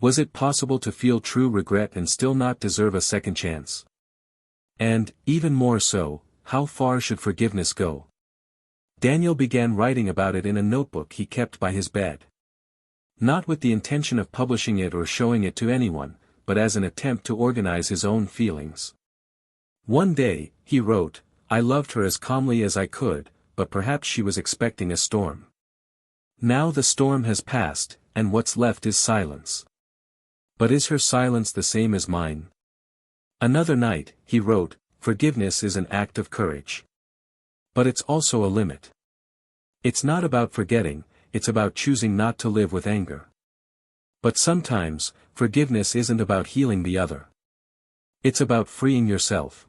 Was it possible to feel true regret and still not deserve a second chance? And, even more so, how far should forgiveness go? Daniel began writing about it in a notebook he kept by his bed. Not with the intention of publishing it or showing it to anyone, but as an attempt to organize his own feelings. One day, he wrote, "I loved her as calmly as I could, but perhaps she was expecting a storm. Now the storm has passed, and what's left is silence. But is her silence the same as mine?" Another night, he wrote, "Forgiveness is an act of courage. But it's also a limit. It's not about forgetting, it's about choosing not to live with anger. But sometimes, forgiveness isn't about healing the other. It's about freeing yourself."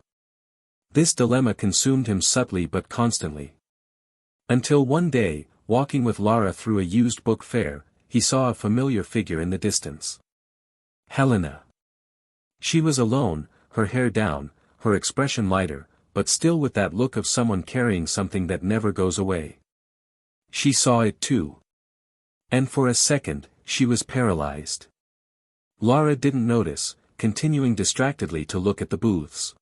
This dilemma consumed him subtly but constantly. Until one day, walking with Lara through a used book fair, he saw a familiar figure in the distance. Helena. She was alone, her hair down, her expression lighter, but still with that look of someone carrying something that never goes away. She saw it too. And for a second, she was paralyzed. Lara didn't notice, continuing distractedly to look at the booths.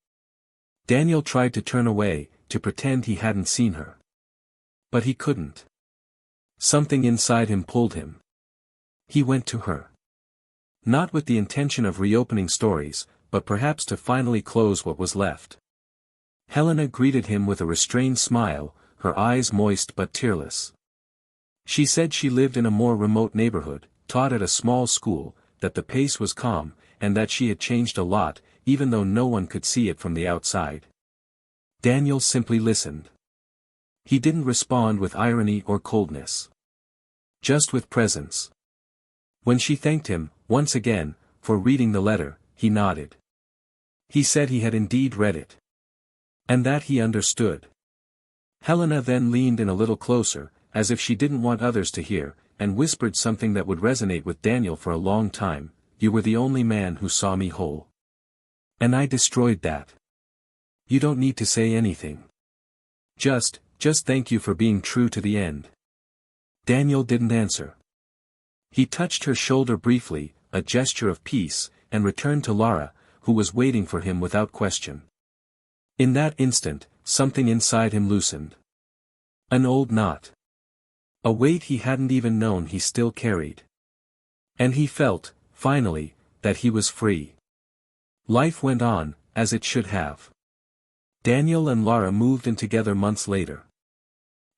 Daniel tried to turn away, to pretend he hadn't seen her. But he couldn't. Something inside him pulled him. He went to her. Not with the intention of reopening stories, but perhaps to finally close what was left. Helena greeted him with a restrained smile, her eyes moist but tearless. She said she lived in a more remote neighborhood, taught at a small school, that the pace was calm, and that she had changed a lot, even though no one could see it from the outside. Daniel simply listened. He didn't respond with irony or coldness. Just with presence. When she thanked him, once again, for reading the letter, he nodded. He said he had indeed read it. And that he understood. Helena then leaned in a little closer, as if she didn't want others to hear, and whispered something that would resonate with Daniel for a long time, "You were the only man who saw me whole. And I destroyed that. You don't need to say anything. Just thank you for being true to the end." Daniel didn't answer. He touched her shoulder briefly, a gesture of peace, and returned to Lara, who was waiting for him without question. In that instant, something inside him loosened. An old knot. A weight he hadn't even known he still carried. And he felt, finally, that he was free. Life went on, as it should have. Daniel and Lara moved in together months later.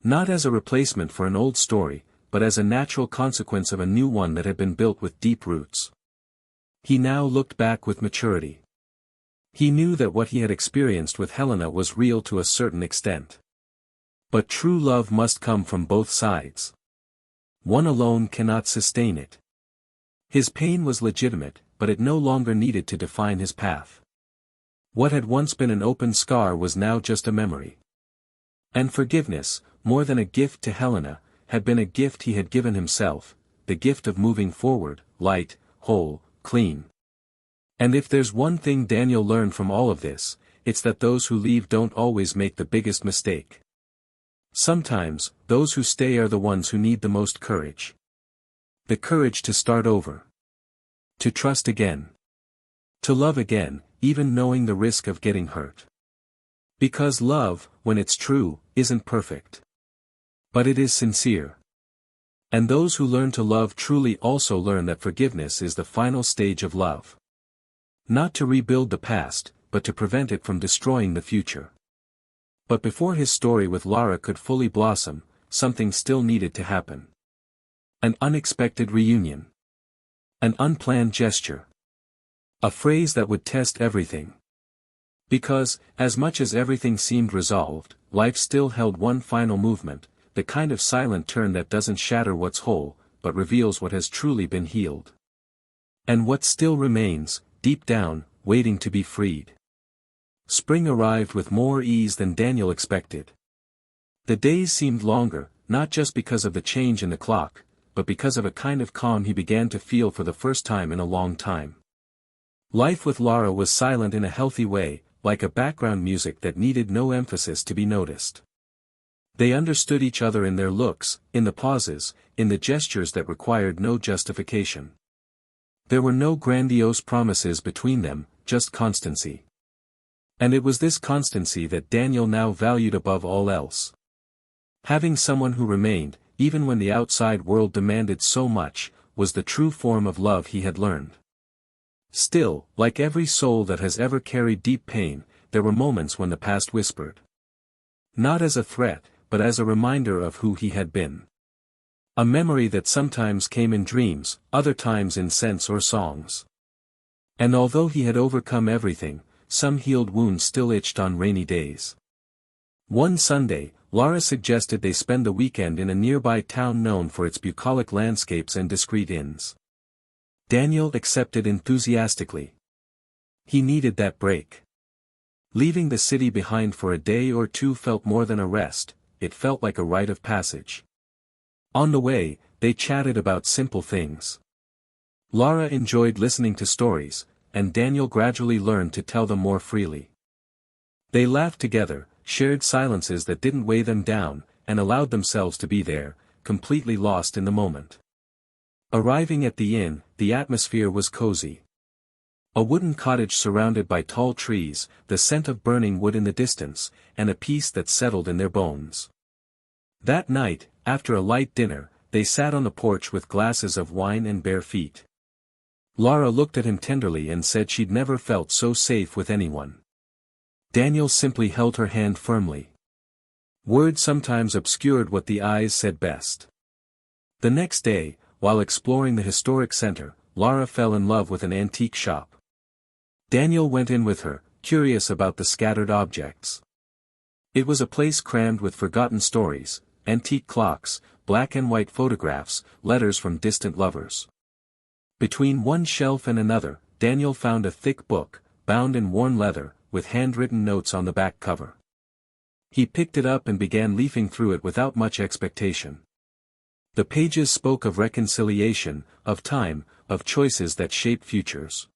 Not as a replacement for an old story, but as a natural consequence of a new one that had been built with deep roots. He now looked back with maturity. He knew that what he had experienced with Helena was real to a certain extent. But true love must come from both sides. One alone cannot sustain it. His pain was legitimate, but it no longer needed to define his path. What had once been an open scar was now just a memory. And forgiveness, more than a gift to Helena, had been a gift he had given himself, the gift of moving forward, light, whole, clean. And if there's one thing Daniel learned from all of this, it's that those who leave don't always make the biggest mistake. Sometimes, those who stay are the ones who need the most courage. The courage to start over. To trust again. To love again, even knowing the risk of getting hurt. Because love, when it's true, isn't perfect. But it is sincere. And those who learn to love truly also learn that forgiveness is the final stage of love. Not to rebuild the past, but to prevent it from destroying the future. But before his story with Lara could fully blossom, something still needed to happen. An unexpected reunion. An unplanned gesture. A phrase that would test everything. Because, as much as everything seemed resolved, life still held one final movement, the kind of silent turn that doesn't shatter what's whole, but reveals what has truly been healed. And what still remains, deep down, waiting to be freed. Spring arrived with more ease than Daniel expected. The days seemed longer, not just because of the change in the clock, but because of a kind of calm he began to feel for the first time in a long time. Life with Lara was silent in a healthy way, like a background music that needed no emphasis to be noticed. They understood each other in their looks, in the pauses, in the gestures that required no justification. There were no grandiose promises between them, just constancy. And it was this constancy that Daniel now valued above all else. Having someone who remained, even when the outside world demanded so much, was the true form of love he had learned. Still, like every soul that has ever carried deep pain, there were moments when the past whispered. Not as a threat, but as a reminder of who he had been. A memory that sometimes came in dreams, other times in scents or songs. And although he had overcome everything, some healed wounds still itched on rainy days. One Sunday, Lara suggested they spend the weekend in a nearby town known for its bucolic landscapes and discreet inns. Daniel accepted enthusiastically. He needed that break. Leaving the city behind for a day or two felt more than a rest, it felt like a rite of passage. On the way, they chatted about simple things. Lara enjoyed listening to stories, and Daniel gradually learned to tell them more freely. They laughed together, shared silences that didn't weigh them down, and allowed themselves to be there, completely lost in the moment. Arriving at the inn, the atmosphere was cozy. A wooden cottage surrounded by tall trees, the scent of burning wood in the distance, and a peace that settled in their bones. That night, after a light dinner, they sat on the porch with glasses of wine and bare feet. Lara looked at him tenderly and said she'd never felt so safe with anyone. Daniel simply held her hand firmly. Words sometimes obscured what the eyes said best. The next day, while exploring the historic center, Lara fell in love with an antique shop. Daniel went in with her, curious about the scattered objects. It was a place crammed with forgotten stories, antique clocks, black and white photographs, letters from distant lovers. Between one shelf and another, Daniel found a thick book, bound in worn leather, with handwritten notes on the back cover. He picked it up and began leafing through it without much expectation. The pages spoke of reconciliation, of time, of choices that shape futures.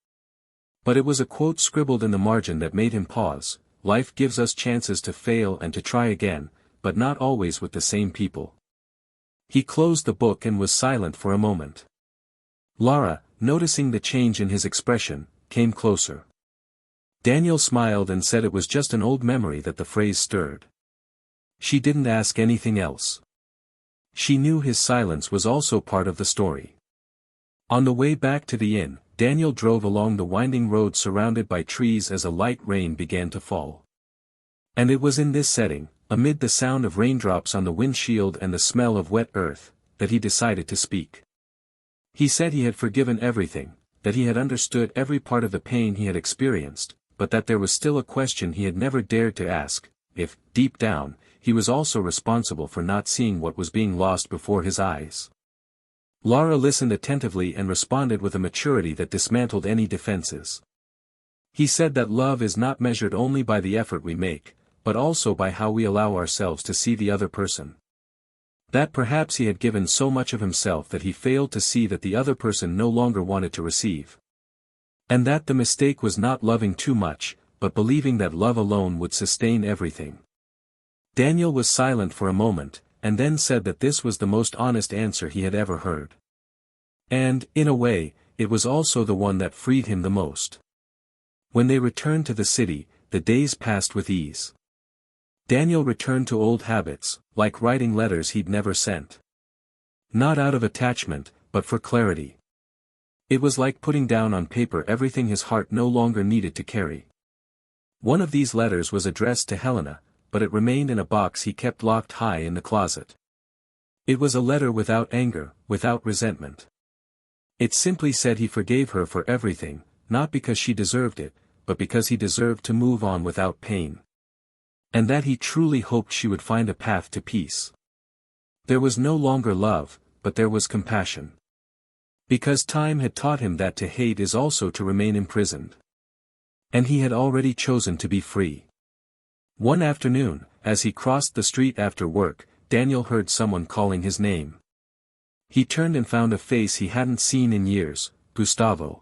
But it was a quote scribbled in the margin that made him pause: "Life gives us chances to fail and to try again, but not always with the same people." He closed the book and was silent for a moment. Lara, noticing the change in his expression, came closer. Daniel smiled and said it was just an old memory that the phrase stirred. She didn't ask anything else. She knew his silence was also part of the story. On the way back to the inn, Daniel drove along the winding road surrounded by trees as a light rain began to fall. And it was in this setting, amid the sound of raindrops on the windshield and the smell of wet earth, that he decided to speak. He said he had forgiven everything, that he had understood every part of the pain he had experienced, but that there was still a question he had never dared to ask: if, deep down, he was also responsible for not seeing what was being lost before his eyes. Lara listened attentively and responded with a maturity that dismantled any defenses. He said that love is not measured only by the effort we make, but also by how we allow ourselves to see the other person. That perhaps he had given so much of himself that he failed to see that the other person no longer wanted to receive. And that the mistake was not loving too much, but believing that love alone would sustain everything. Daniel was silent for a moment, and then said that this was the most honest answer he had ever heard. And, in a way, it was also the one that freed him the most. When they returned to the city, the days passed with ease. Daniel returned to old habits, like writing letters he'd never sent. Not out of attachment, but for clarity. It was like putting down on paper everything his heart no longer needed to carry. One of these letters was addressed to Helena, but it remained in a box he kept locked high in the closet. It was a letter without anger, without resentment. It simply said he forgave her for everything, not because she deserved it, but because he deserved to move on without pain. And that he truly hoped she would find a path to peace. There was no longer love, but there was compassion. Because time had taught him that to hate is also to remain imprisoned. And he had already chosen to be free. One afternoon, as he crossed the street after work, Daniel heard someone calling his name. He turned and found a face he hadn't seen in years: Gustavo.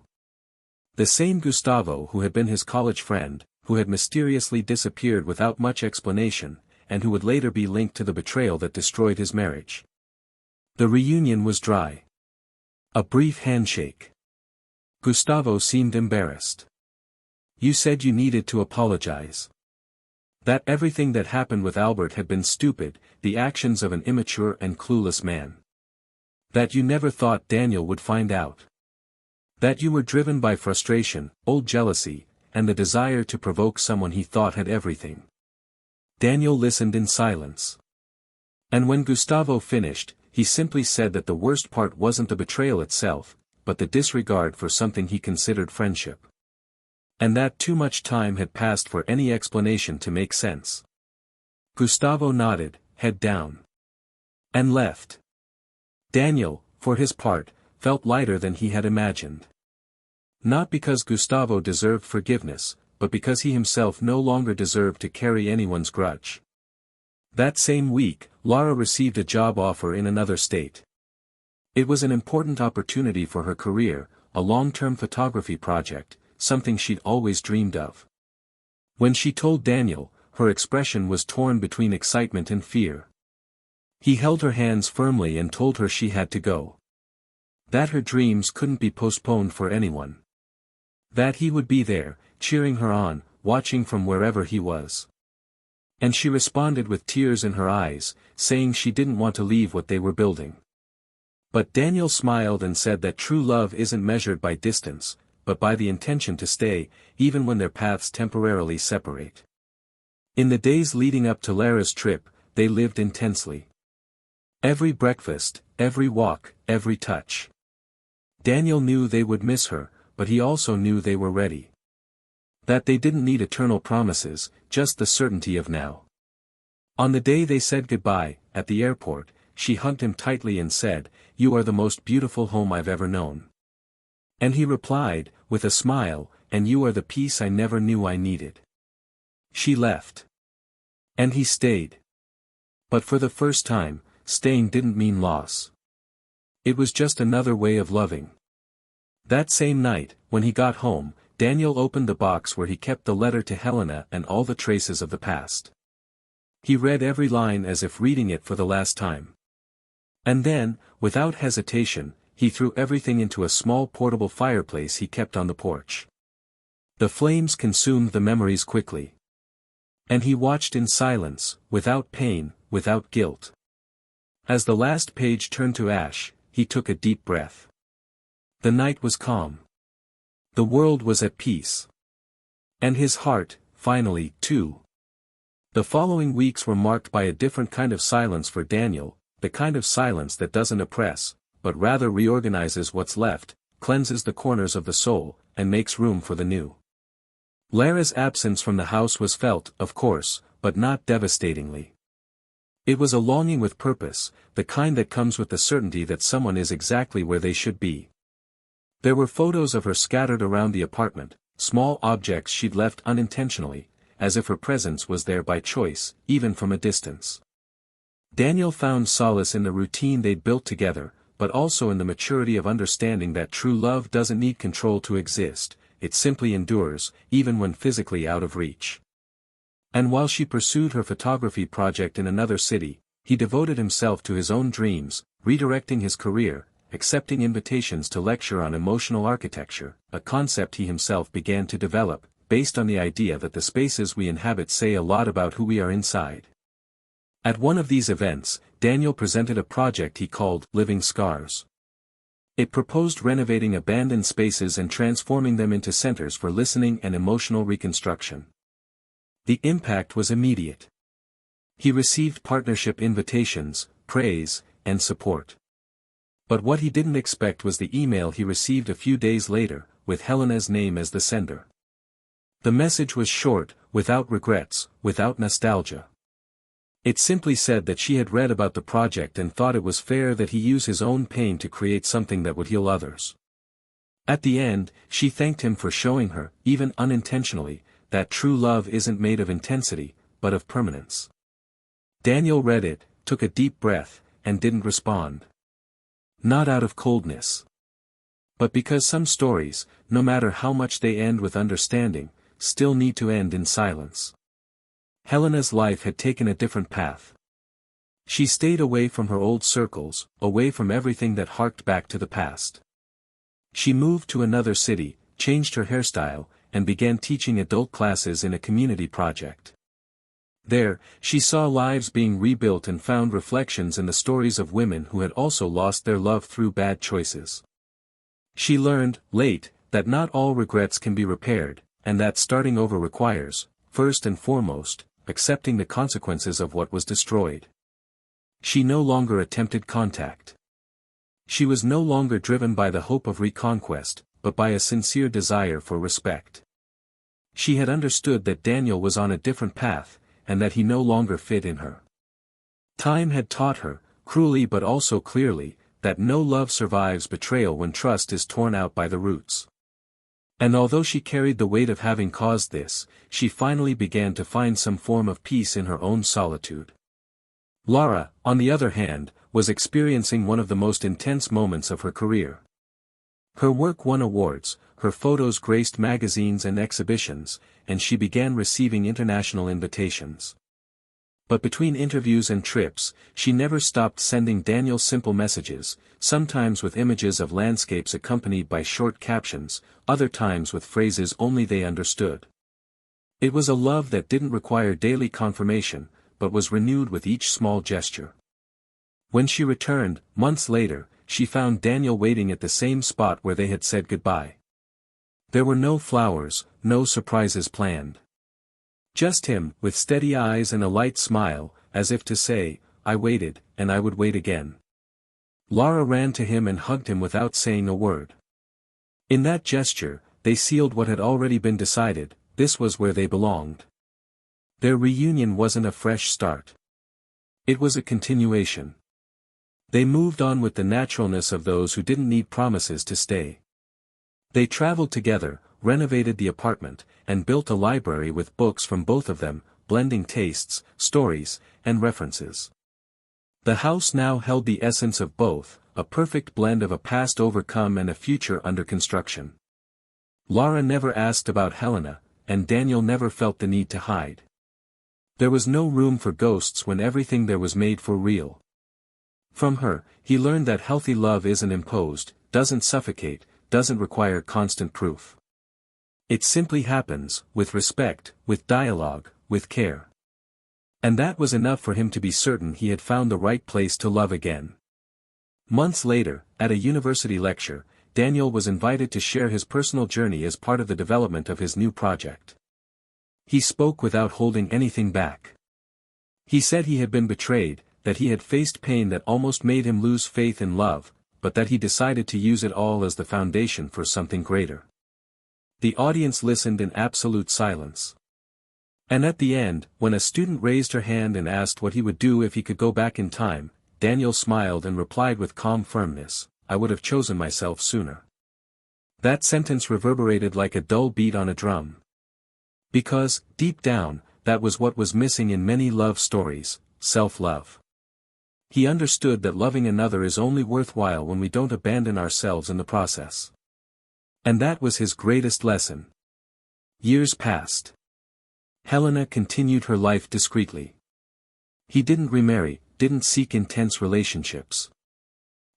The same Gustavo who had been his college friend, who had mysteriously disappeared without much explanation, and who would later be linked to the betrayal that destroyed his marriage. The reunion was dry. A brief handshake. Gustavo seemed embarrassed. "You said you needed to apologize." That everything that happened with Albert had been stupid, the actions of an immature and clueless man. That you never thought Daniel would find out. That you were driven by frustration, old jealousy, and the desire to provoke someone he thought had everything. Daniel listened in silence. And when Gustavo finished, he simply said that the worst part wasn't the betrayal itself, but the disregard for something he considered friendship. And that too much time had passed for any explanation to make sense. Gustavo nodded, head down. And left. Daniel, for his part, felt lighter than he had imagined. Not because Gustavo deserved forgiveness, but because he himself no longer deserved to carry anyone's grudge. That same week, Lara received a job offer in another state. It was an important opportunity for her career, a long-term photography project, something she'd always dreamed of. When she told Daniel, her expression was torn between excitement and fear. He held her hands firmly and told her she had to go. That her dreams couldn't be postponed for anyone. That he would be there, cheering her on, watching from wherever he was. And she responded with tears in her eyes, saying she didn't want to leave what they were building. But Daniel smiled and said that true love isn't measured by distance, but by the intention to stay, even when their paths temporarily separate. In the days leading up to Lara's trip, they lived intensely. Every breakfast, every walk, every touch. Daniel knew they would miss her, but he also knew they were ready. That they didn't need eternal promises, just the certainty of now. On the day they said goodbye, at the airport, she hugged him tightly and said, "You are the most beautiful home I've ever known." And he replied, with a smile, "And you are the peace I never knew I needed." She left. And he stayed. But for the first time, staying didn't mean loss. It was just another way of loving. That same night, when he got home, Daniel opened the box where he kept the letter to Helena and all the traces of the past. He read every line as if reading it for the last time. And then, without hesitation, he threw everything into a small portable fireplace he kept on the porch. The flames consumed the memories quickly. And he watched in silence, without pain, without guilt. As the last page turned to ash, he took a deep breath. The night was calm. The world was at peace. And his heart, finally, too. The following weeks were marked by a different kind of silence for Daniel, the kind of silence that doesn't oppress, but rather reorganizes what's left, cleanses the corners of the soul, and makes room for the new. Lara's absence from the house was felt, of course, but not devastatingly. It was a longing with purpose, the kind that comes with the certainty that someone is exactly where they should be. There were photos of her scattered around the apartment, small objects she'd left unintentionally, as if her presence was there by choice, even from a distance. Daniel found solace in the routine they'd built together, but also in the maturity of understanding that true love doesn't need control to exist, it simply endures, even when physically out of reach. And while she pursued her photography project in another city, he devoted himself to his own dreams, redirecting his career, accepting invitations to lecture on emotional architecture, a concept he himself began to develop, based on the idea that the spaces we inhabit say a lot about who we are inside. At one of these events, Daniel presented a project he called Living Scars. It proposed renovating abandoned spaces and transforming them into centers for listening and emotional reconstruction. The impact was immediate. He received partnership invitations, praise, and support. But what he didn't expect was the email he received a few days later, with Helena's name as the sender. The message was short, without regrets, without nostalgia. It simply said that she had read about the project and thought it was fair that he use his own pain to create something that would heal others. At the end, she thanked him for showing her, even unintentionally, that true love isn't made of intensity, but of permanence. Daniel read it, took a deep breath, and didn't respond. Not out of coldness. But because some stories, no matter how much they end with understanding, still need to end in silence. Helena's life had taken a different path. She stayed away from her old circles, away from everything that harked back to the past. She moved to another city, changed her hairstyle, and began teaching adult classes in a community project. There, she saw lives being rebuilt and found reflections in the stories of women who had also lost their love through bad choices. She learned, late, that not all regrets can be repaired, and that starting over requires, first and foremost, accepting the consequences of what was destroyed. She no longer attempted contact. She was no longer driven by the hope of reconquest, but by a sincere desire for respect. She had understood that Daniel was on a different path, and that he no longer fit in her. Time had taught her, cruelly but also clearly, that no love survives betrayal when trust is torn out by the roots. And although she carried the weight of having caused this, she finally began to find some form of peace in her own solitude. Lara, on the other hand, was experiencing one of the most intense moments of her career. Her work won awards, her photos graced magazines and exhibitions, and she began receiving international invitations. But between interviews and trips, she never stopped sending Daniel simple messages, sometimes with images of landscapes accompanied by short captions, other times with phrases only they understood. It was a love that didn't require daily confirmation, but was renewed with each small gesture. When she returned, months later, she found Daniel waiting at the same spot where they had said goodbye. There were no flowers, no surprises planned. Just him, with steady eyes and a light smile, as if to say, "I waited, and I would wait again." Lara ran to him and hugged him without saying a word. In that gesture, they sealed what had already been decided: this was where they belonged. Their reunion wasn't a fresh start. It was a continuation. They moved on with the naturalness of those who didn't need promises to stay. They traveled together, renovated the apartment, and built a library with books from both of them, blending tastes, stories, and references. The house now held the essence of both, a perfect blend of a past overcome and a future under construction. Lara never asked about Helena, and Daniel never felt the need to hide. There was no room for ghosts when everything there was made for real. From her, he learned that healthy love isn't imposed, doesn't suffocate, doesn't require constant proof. It simply happens, with respect, with dialogue, with care. And that was enough for him to be certain he had found the right place to love again. Months later, at a university lecture, Daniel was invited to share his personal journey as part of the development of his new project. He spoke without holding anything back. He said he had been betrayed, that he had faced pain that almost made him lose faith in love, but that he decided to use it all as the foundation for something greater. The audience listened in absolute silence. And at the end, when a student raised her hand and asked what he would do if he could go back in time, Daniel smiled and replied with calm firmness, "I would have chosen myself sooner." That sentence reverberated like a dull beat on a drum. Because, deep down, that was what was missing in many love stories: self-love. He understood that loving another is only worthwhile when we don't abandon ourselves in the process. And that was his greatest lesson. Years passed. Helena continued her life discreetly. He didn't remarry, didn't seek intense relationships.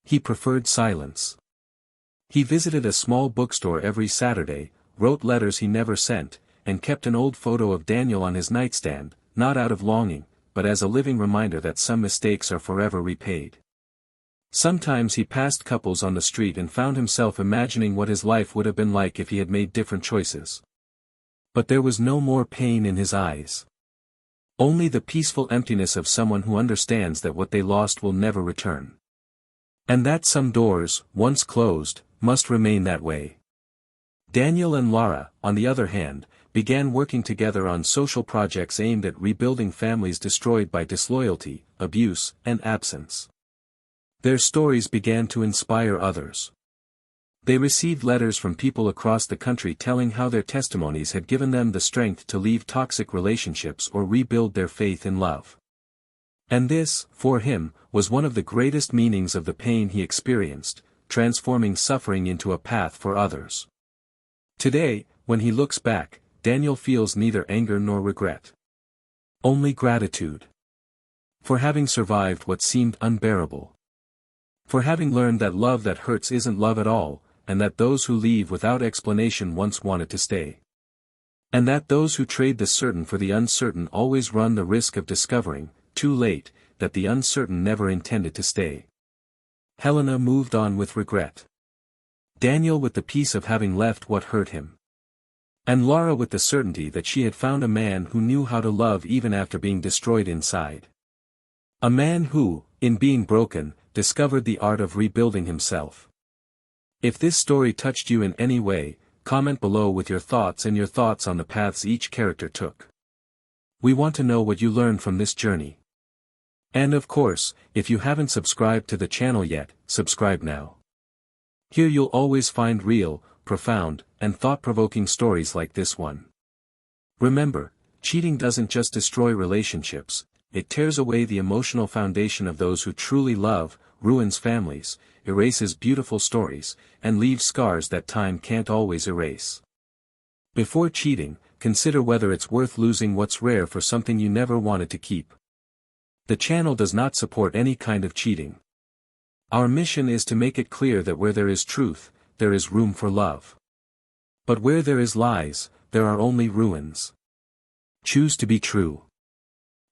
He preferred silence. He visited a small bookstore every Saturday, wrote letters he never sent, and kept an old photo of Daniel on his nightstand, not out of longing, but as a living reminder that some mistakes are forever repaid. Sometimes he passed couples on the street and found himself imagining what his life would have been like if he had made different choices. But there was no more pain in his eyes. Only the peaceful emptiness of someone who understands that what they lost will never return. And that some doors, once closed, must remain that way. Daniel and Lara, on the other hand, began working together on social projects aimed at rebuilding families destroyed by disloyalty, abuse, and absence. Their stories began to inspire others. They received letters from people across the country telling how their testimonies had given them the strength to leave toxic relationships or rebuild their faith in love. And this, for him, was one of the greatest meanings of the pain he experienced, transforming suffering into a path for others. Today, when he looks back, Daniel feels neither anger nor regret. Only gratitude. For having survived what seemed unbearable. For having learned that love that hurts isn't love at all, and that those who leave without explanation once wanted to stay. And that those who trade the certain for the uncertain always run the risk of discovering, too late, that the uncertain never intended to stay. Helena moved on with regret. Daniel with the peace of having left what hurt him. And Lara with the certainty that she had found a man who knew how to love even after being destroyed inside. A man who, in being broken, discovered the art of rebuilding himself. If this story touched you in any way, comment below with your thoughts and your thoughts on the paths each character took. We want to know what you learned from this journey. And of course, if you haven't subscribed to the channel yet, subscribe now. Here you'll always find real, profound, and thought-provoking stories like this one. Remember, cheating doesn't just destroy relationships, it tears away the emotional foundation of those who truly love, ruins families, erases beautiful stories, and leaves scars that time can't always erase. Before cheating, consider whether it's worth losing what's rare for something you never wanted to keep. The channel does not support any kind of cheating. Our mission is to make it clear that where there is truth, there is room for love. But where there is lies, there are only ruins. Choose to be true.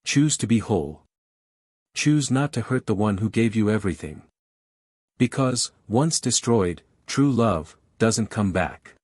Choose to be whole. Choose not to hurt the one who gave you everything. Because, once destroyed, true love doesn't come back.